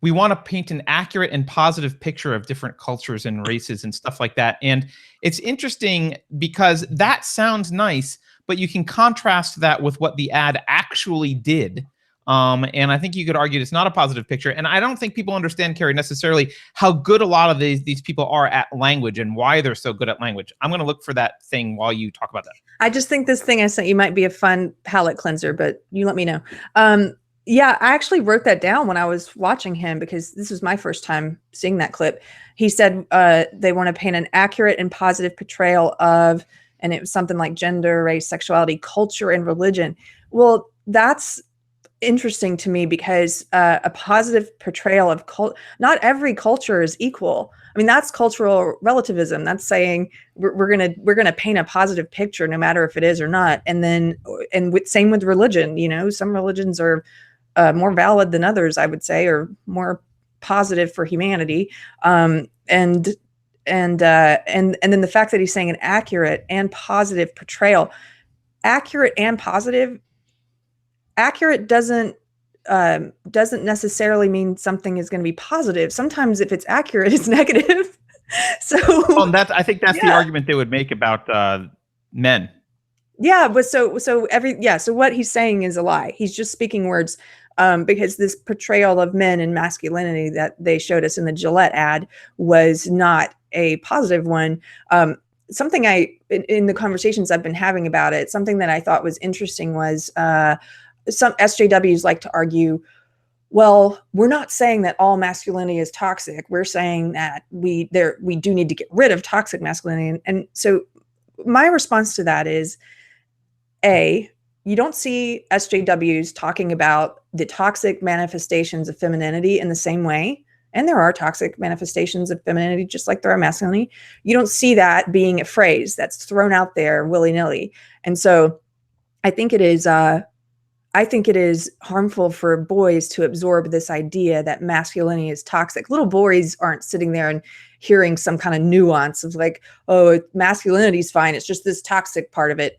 we want to paint an accurate and positive picture of different cultures and races and stuff like that. And it's interesting because that sounds nice, but you can contrast that with what the ad actually did. And I think you could argue it's not a positive picture. And I don't think people understand, Keri, necessarily how good a lot of these people are at language and why they're so good at language. I'm going to look for that thing while you talk about that. I just think this thing I sent you might be a fun palate cleanser, but you let me know. Yeah, I actually wrote that down when I was watching him because this was my first time seeing that clip. He said they want to paint an accurate and positive portrayal of, and it was something like gender, race, sexuality, culture, and religion. Well, that's interesting to me because a positive portrayal of not every culture is equal. I mean, that's cultural relativism. That's saying we're gonna paint a positive picture no matter if it is or not. And then same with religion. Some religions are more valid than others, I would say, or more positive for humanity. And then the fact that he's saying an accurate and positive portrayal, accurate and positive. Accurate doesn't necessarily mean something is going to be positive. Sometimes if it's accurate, it's negative. So I think that's the argument they would make about men. Yeah, but so what he's saying is a lie. He's just speaking words because this portrayal of men and masculinity that they showed us in the Gillette ad was not a positive one. Something in the conversations I've been having about it, something that I thought was interesting was some SJWs like to argue, well, we're not saying that all masculinity is toxic. We're saying that we do need to get rid of toxic masculinity. And so my response to that is, A, you don't see SJWs talking about the toxic manifestations of femininity in the same way. And there are toxic manifestations of femininity, just like there are masculinity. You don't see that being a phrase that's thrown out there willy-nilly. And so I think it is harmful for boys to absorb this idea that masculinity is toxic. Little boys aren't sitting there and hearing some kind of nuance of like, oh, masculinity is fine. It's just this toxic part of it.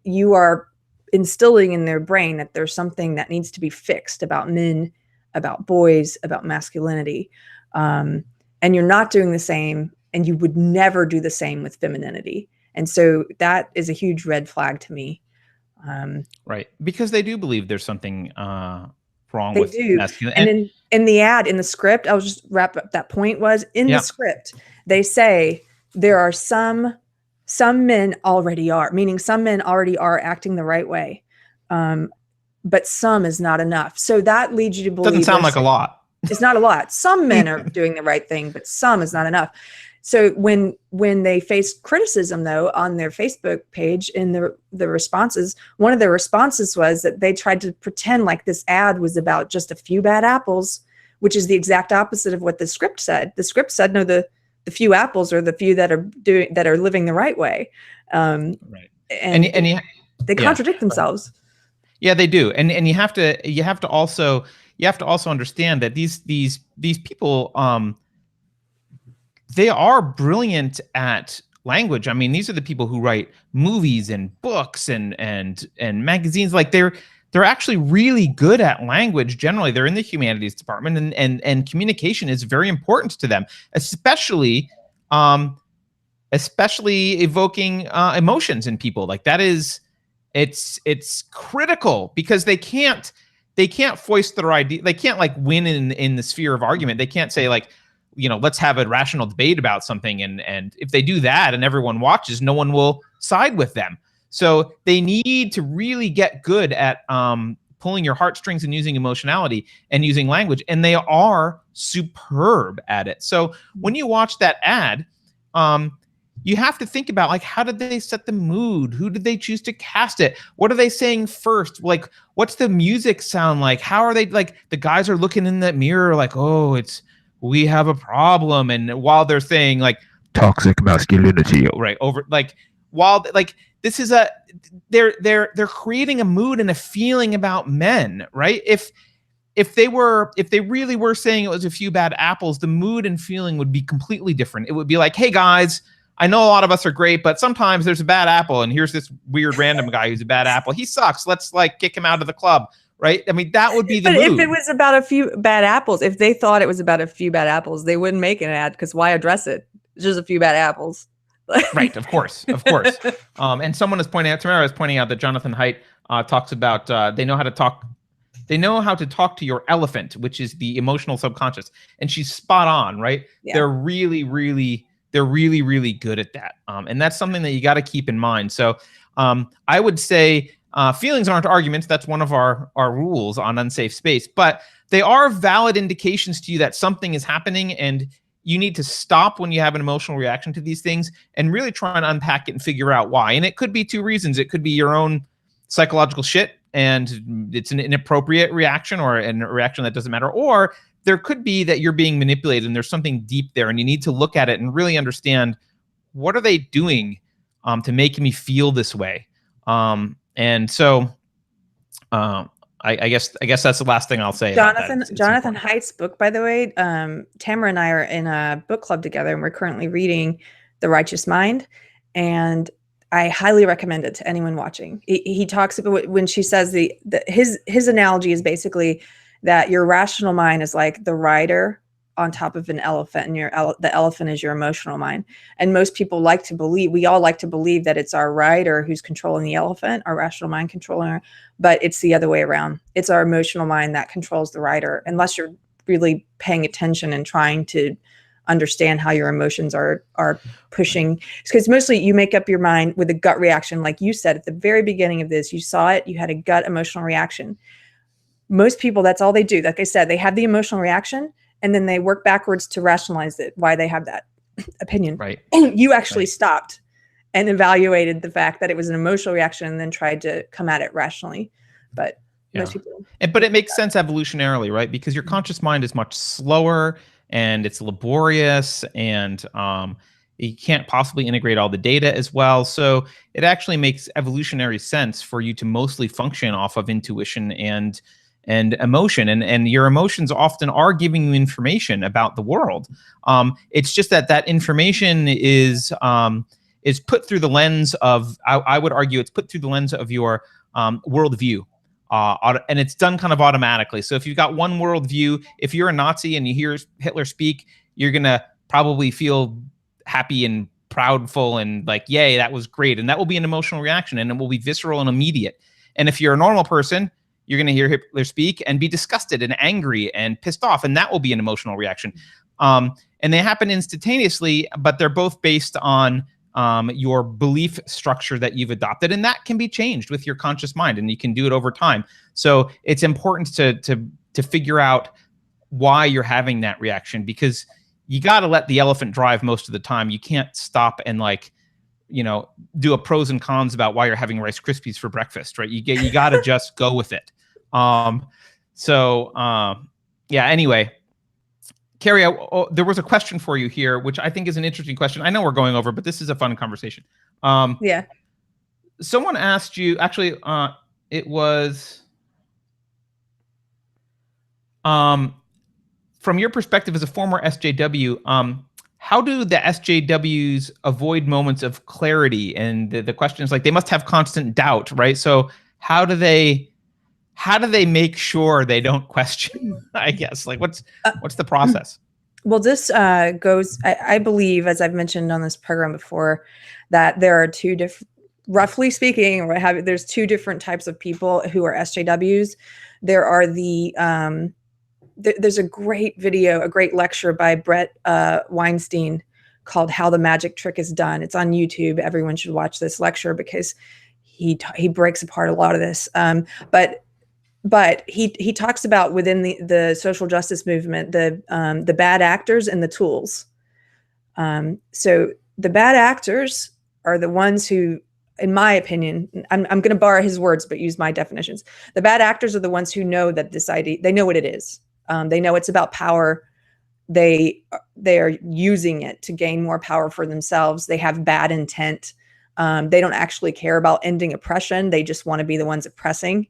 You are instilling in their brain that there's something that needs to be fixed about men, about boys, about masculinity. And you're not doing the same, and you would never do the same with femininity. And so that is a huge red flag to me. Right. Because they do believe there's something wrong with masculinity. And in the ad, in the script, I'll just wrap up that point, was in the script, they say there are some men already are, meaning some men already are acting the right way. But some is not enough. So that leads you to believe Doesn't sound like a lot. It's not a lot. Some men are doing the right thing, but some is not enough. So when they faced criticism, though, on their Facebook page in the responses, one of their responses was that they tried to pretend like this ad was about just a few bad apples, which is the exact opposite of what the script said. The script said, no, the few apples are the few that are living the right way. Right. And they contradict themselves. Yeah, they do. And you have to also understand that these people, they are brilliant at language. I mean, these are the people who write movies and books and magazines. Like they're actually really good at language. Generally, they're in the humanities department, and communication is very important to them, especially evoking emotions in people. Like that is, it's critical, because they can't foist their idea. They can't like win in the sphere of argument. They can't say like, let's have a rational debate about something. And if they do that and everyone watches, no one will side with them. So they need to really get good at pulling your heartstrings and using emotionality and using language. And they are superb at it. So when you watch that ad, you have to think about, like, how did they set the mood? Who did they choose to cast it? What are they saying first? Like, what's the music sound like? How are they, like, the guys are looking in that mirror like, oh, we have a problem. And while they're saying like toxic masculinity, right, over, like, while like this is they're creating a mood and a feeling about men, right? If they really were saying it was a few bad apples, the mood and feeling would be completely different. It would be like, hey guys, I know a lot of us are great, but sometimes there's a bad apple, and here's this weird random guy who's a bad apple. He sucks. Let's like kick him out of the club. Right? I mean, that would be the mood. If it was about a few bad apples, if they thought it was about a few bad apples, they wouldn't make an ad, because why address it? It's just a few bad apples. Right, of course. And someone is pointing out, Tamara is pointing out that Jonathan Haidt talks about they know how to talk to your elephant, which is the emotional subconscious. And she's spot on, right? Yeah. They're really good at that. And that's something that you got to keep in mind. So I would say feelings aren't arguments. That's one of our rules on Unsafe Space, but they are valid indications to you that something is happening, and you need to stop when you have an emotional reaction to these things and really try and unpack it and figure out why. And it could be two reasons. It could be your own psychological shit, and it's an inappropriate reaction, or a reaction that doesn't matter. Or there could be that you're being manipulated and there's something deep there, and you need to look at it and really understand, what are they doing to make me feel this way? And so I guess that's the last thing I'll say. Jonathan Haidt's book, by the way, Tamara and I are in a book club together, and we're currently reading The Righteous Mind, and I highly recommend it to anyone watching. He talks about, when she says his analogy is basically that your rational mind is like the rider on top of an elephant, and the elephant is your emotional mind. And most people we all like to believe that it's our rider who's controlling the elephant, our rational mind controlling her, but it's the other way around. It's our emotional mind that controls the rider, unless you're really paying attention and trying to understand how your emotions are pushing. Because mostly you make up your mind with a gut reaction. Like you said at the very beginning of this, you saw it, you had a gut emotional reaction. Most people, that's all they do. Like I said, they have the emotional reaction, and then they work backwards to rationalize it, why they have that opinion. Right. You actually stopped and evaluated the fact that it was an emotional reaction, and then tried to come at it rationally. But most people. But it makes sense evolutionarily, right? Because your conscious mind is much slower, and it's laborious, and you can't possibly integrate all the data as well. So it actually makes evolutionary sense for you to mostly function off of intuition and emotion, and your emotions often are giving you information about the world. It's just that information is put through the lens of, I would argue, it's put through the lens of your worldview, and it's done kind of automatically. So if you've got one worldview, if you're a Nazi and you hear Hitler speak, you're gonna probably feel happy and proudful and like, yay, that was great, and that will be an emotional reaction, and it will be visceral and immediate. And if you're a normal person, you're going to hear Hitler speak and be disgusted and angry and pissed off, and that will be an emotional reaction. And they happen instantaneously, but they're both based on your belief structure that you've adopted, and that can be changed with your conscious mind, and you can do it over time. So it's important to figure out why you're having that reaction, because you got to let the elephant drive most of the time. You can't stop and do a pros and cons about why you're having Rice Krispies for breakfast, right? You got to just go with it. Anyway, Keri, there was a question for you here, which I think is an interesting question. I know we're going over, but this is a fun conversation. Yeah. Someone asked you, actually, it was, from your perspective as a former SJW, how do the SJWs avoid moments of clarity? And the question is, like, they must have constant doubt, right? So how do they make sure they don't question? I guess, like, what's the process? Well, this goes, I believe, as I've mentioned on this program before, that there are two different, roughly speaking, there's two different types of people who are SJWs. There are there's a great video, a great lecture by Brett Weinstein called "How the Magic Trick is Done." It's on YouTube. Everyone should watch this lecture because he breaks apart a lot of this. But he talks about within the social justice movement, the bad actors and the tools. So the bad actors are the ones who, in my opinion, I'm going to borrow his words, but use my definitions. The bad actors are the ones who know that this idea, they know what it is. They know it's about power. They are using it to gain more power for themselves. They have bad intent. They don't actually care about ending oppression. They just want to be the ones oppressing.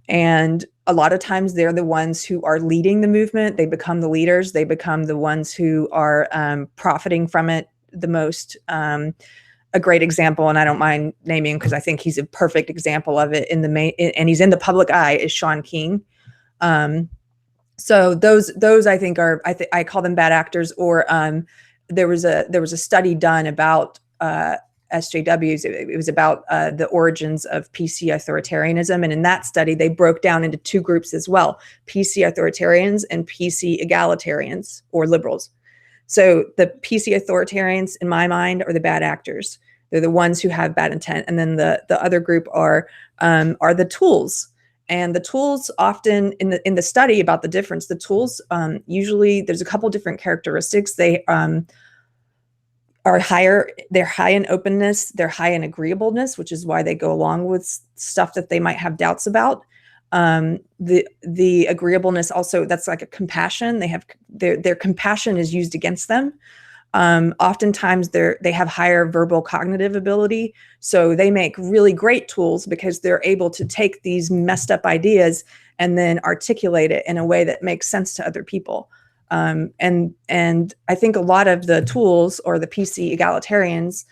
And a lot of times they're the ones who are leading the movement. They become the leaders. They become the ones who are profiting from it the most. A great example, and I don't mind naming because I think he's a perfect example of it and he's in the public eye, is Shaun King. So those I think are, I call them bad actors. Or there was a study done about SJWs. It was about the origins of PC authoritarianism, and in that study they broke down into two groups as well: PC authoritarians and PC egalitarians, or liberals. So the PC authoritarians, in my mind, are the bad actors. They're the ones who have bad intent, and then the other group are the tools. And the tools, often in the study about the difference, the tools usually, there's a couple different characteristics. They are higher. They're high in openness. They're high in agreeableness, which is why they go along with stuff that they might have doubts about. The agreeableness also, that's like a compassion. They have their compassion is used against them. Oftentimes they have higher verbal cognitive ability. So they make really great tools because they're able to take these messed up ideas and then articulate it in a way that makes sense to other people. And I think a lot of the tools, or the PC egalitarians,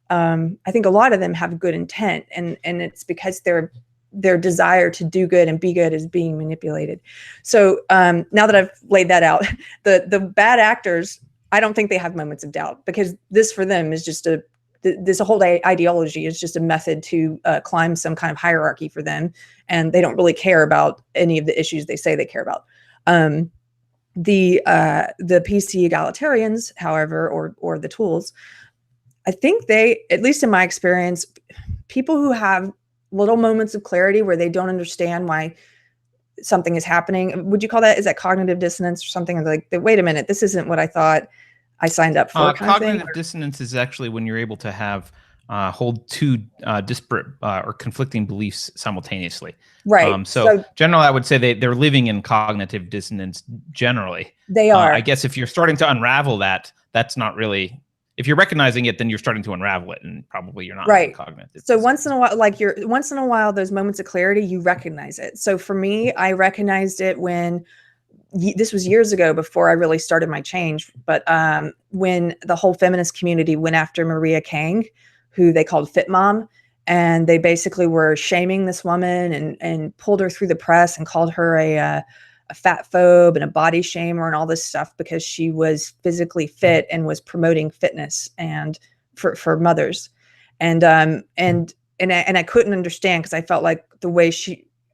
I think a lot of them have good intent, and it's because their desire to do good and be good is being manipulated. So now that I've laid that out, the bad actors, I don't think they have moments of doubt, because this for them is just this whole ideology is just a method to climb some kind of hierarchy for them, and they don't really care about any of the issues they say they care about. The PC egalitarians, however, or the tools, I think they, at least in my experience, people who have little moments of clarity where they don't understand why something is happening. Would you call that, is that cognitive dissonance or something? Like, wait a minute, this isn't what I thought I signed up for. Cognitive dissonance is actually when you're able to have hold two disparate or conflicting beliefs simultaneously. Right. So generally, I would say they're living in cognitive dissonance generally. They are. I guess if you're starting to unravel that, that's not really, if you're recognizing it, then you're starting to unravel it, and probably you're not right. Cognitive. So once in a while, those moments of clarity, you recognize it. So for me, I recognized it when, this was years ago before I really started my change, but when the whole feminist community went after Maria Kang, who they called Fit Mom, and they basically were shaming this woman and pulled her through the press and called her a fat phobe and a body shamer and all this stuff because she was physically fit and was promoting fitness and for mothers. And I couldn't understand, because I felt like the way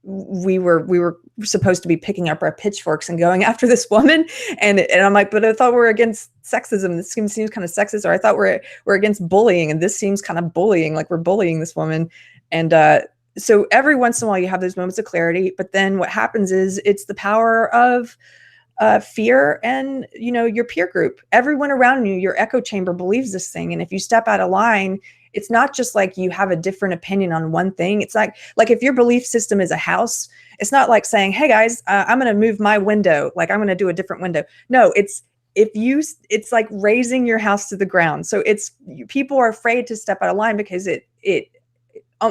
we were supposed to be picking up our pitchforks and going after this woman, and I'm like, but I thought we're against sexism. This seems kind of sexist, or I thought we're against bullying, and this seems kind of bullying, like we're bullying this woman. And so every once in a while you have those moments of clarity, but then what happens is it's the power of fear and, you know, your peer group. Everyone around you, your echo chamber, believes this thing, and if you step out of line, it's not just like you have a different opinion on one thing. It's like if your belief system is a house, it's not like saying, hey guys, I'm going to move my window. Like I'm going to do a different window. No, it's like raising your house to the ground. So people are afraid to step out of line because it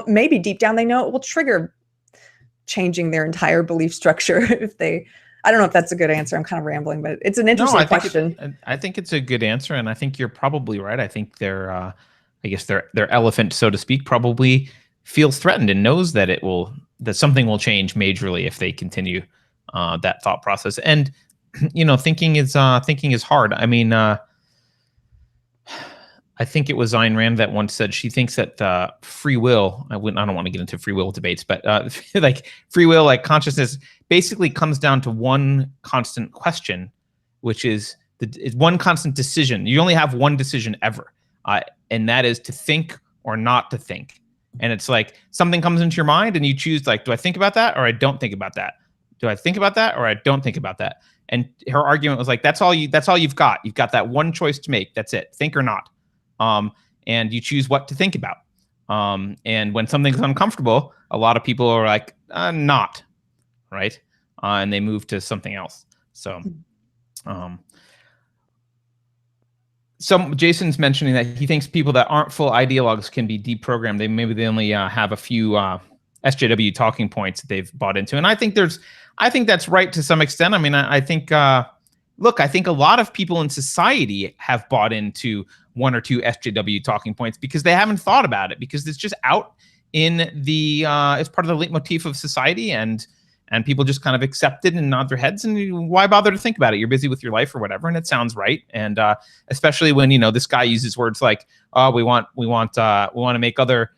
maybe deep down, they know it will trigger changing their entire belief structure if they, I don't know if that's a good answer. I'm kind of rambling, but it's an interesting question. I think it's a good answer. And I think you're probably right. I think their elephant, so to speak, probably feels threatened and knows that that something will change majorly if they continue that thought process. And, you know, thinking is hard. I mean, I think it was Ayn Rand that once said she thinks that free will, I don't want to get into free will debates, but like free will, like consciousness basically comes down to one constant question, which is one constant decision. You only have one decision ever. And that is to think or not to think. And it's like something comes into your mind and you choose, like, do I think about that or I don't think about that? Do I think about that or I don't think about that? And her argument was like, that's all you've got. You've got that one choice to make. That's it. Think or not. And you choose what to think about. And when something's uncomfortable, a lot of people are like, not, right? And they move to something else. So, Jason's mentioning that he thinks people that aren't full ideologues can be deprogrammed. They only have a few SJW talking points that they've bought into. And I think that's right to some extent. I mean, I think a lot of people in society have bought into one or two SJW talking points because they haven't thought about it, because it's just out in it's part of the leitmotif of society, and people just kind of accept it and nod their heads, and why bother to think about it? You're busy with your life or whatever, and it sounds right. And especially when, you know, this guy uses words like, "Oh, we want to make other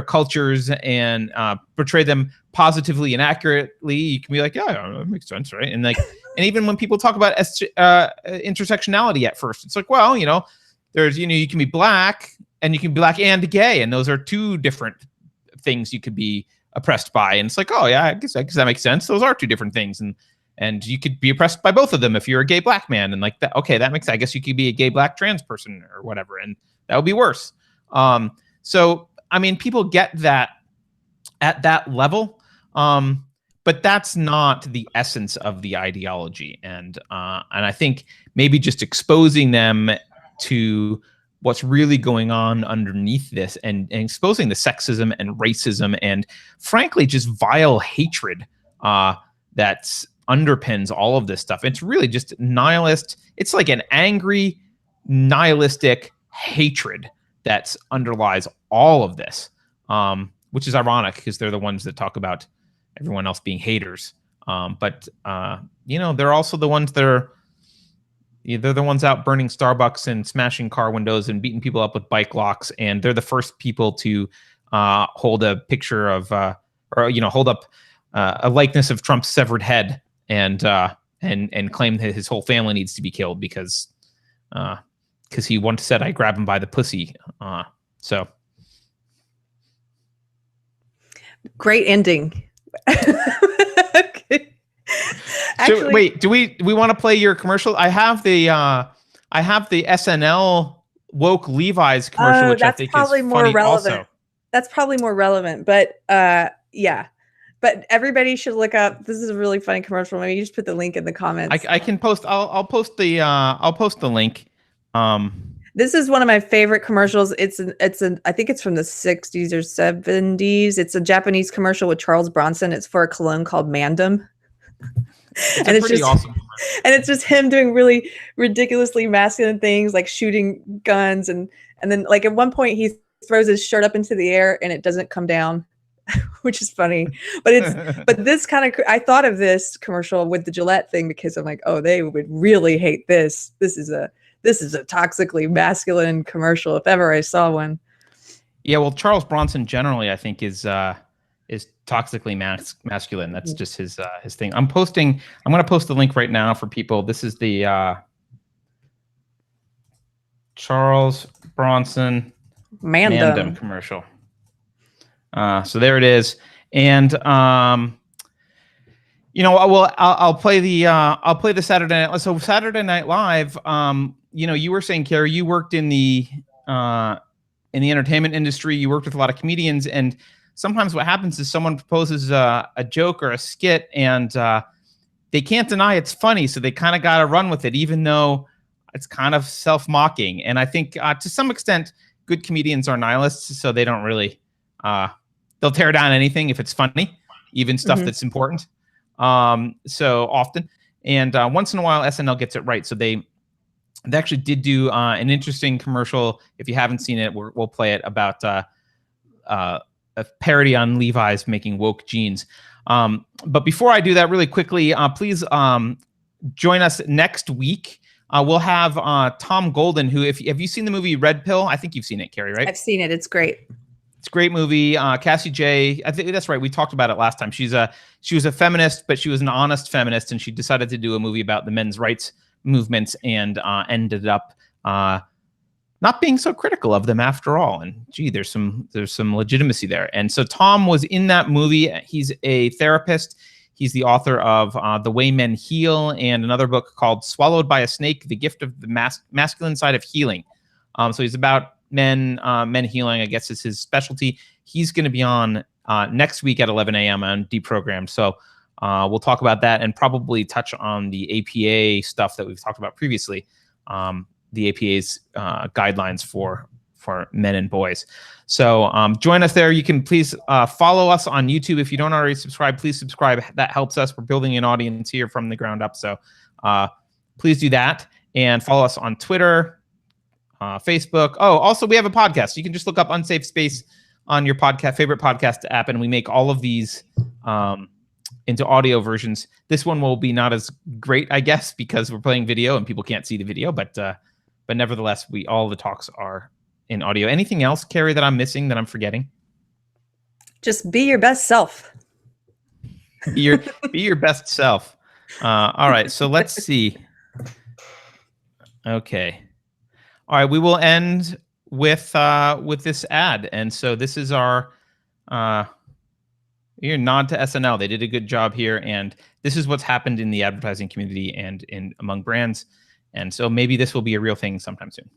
cultures and portray them positively and accurately." You can be like, yeah, that makes sense, right? And like, and even when people talk about intersectionality at first, it's like, well, you know, there's, you know, you can be black and you can be black and gay, and those are two different things you could be oppressed by. And it's like, oh yeah, I guess that makes sense. Those are two different things, and you could be oppressed by both of them if you're a gay black man, and like that. Okay, that makes. I guess you could be a gay black trans person or whatever, and that would be worse. So I mean, people get that at that level, but that's not the essence of the ideology. And I think maybe just exposing them to what's really going on underneath this, and exposing the sexism and racism and frankly just vile hatred that underpins all of this stuff. It's really just nihilist. It's like an angry nihilistic hatred that underlies all of this, which is ironic because they're the ones that talk about everyone else being haters. But you know, they're also the ones that are, they're the ones out burning Starbucks and smashing car windows and beating people up with bike locks. And they're the first people to hold a picture of, or, you know, hold up a likeness of Trump's severed head and claim that his whole family needs to be killed because he once said, "I grab him by the pussy." So great ending. Okay. Actually, so, wait, do we want to play your commercial? I have the SNL woke Levi's commercial, which I think is funny relevant. Also. That's probably more relevant, but yeah. But everybody should look up. This is a really funny commercial. Maybe you just put the link in the comments. I can post. I'll post the link. This is one of my favorite commercials. I think it's from the 60s or 70s. It's a Japanese commercial with Charles Bronson. It's for a cologne called Mandem. It's just awesome. And it's just him doing really ridiculously masculine things like shooting guns and then like at one point he throws his shirt up into the air and it doesn't come down, which is funny. But this kind of, I thought of this commercial with the Gillette thing because I'm like, oh, they would really hate this. This is a toxically masculine commercial if ever I saw one. Yeah, well, Charles Bronson generally, I think, is is toxically masculine. That's just his thing. I'm going to post the link right now for people. This is the Charles Bronson Mandem commercial. So there it is. And I'll play the Saturday Night. So Saturday Night Live, you were saying, Keri, you worked in the entertainment industry. You worked with a lot of comedians, and sometimes what happens is someone proposes a joke or a skit, and they can't deny it's funny, so they kind of got to run with it, even though it's kind of self-mocking. And I think to some extent, good comedians are nihilists, so they don't really they'll tear down anything if it's funny, even stuff that's important. So often, and once in a while, SNL gets it right. So they actually did do an interesting commercial. If you haven't seen it, we'll play it, about a parody on Levi's making woke jeans. But before I do that, really quickly, please join us next week. We'll have Tom Golden, who, have you seen the movie Red Pill? I think you've seen it, Keri, right? I've seen it. It's great. It's a great movie. Cassie J, I think that's right. We talked about it last time. She was a feminist, but she was an honest feminist, and she decided to do a movie about the men's rights movements, and ended up not being so critical of them after all. And gee, there's some legitimacy there. And so Tom was in that movie. He's a therapist. He's the author of The Way Men Heal, and another book called Swallowed by a Snake: The Gift of the Masculine Side of Healing. So he's about men healing, I guess, is his specialty. He's going to be on next week at 11 a.m. on Deprogrammed. So we'll talk about that, and probably touch on the APA stuff that we've talked about previously, the APA's guidelines for men and boys. So join us there. You can please follow us on YouTube. If you don't already subscribe, please subscribe. That helps us. We're building an audience here from the ground up. So please do that, and follow us on Twitter, Facebook. Oh, also, we have a podcast. You can just look up Unsafe Space on your favorite podcast app, and we make all of these into audio versions. This one will be not as great, I guess, because we're playing video and people can't see the video, but nevertheless, all the talks are in audio. Anything else, Keri, that I'm missing, that I'm forgetting? Just be your best self. Be your best self. All right, so let's see. Okay. All right, we will end with this ad. And so this is our your nod to SNL. They did a good job here, and this is what's happened in the advertising community and among brands. And so maybe this will be a real thing sometime soon.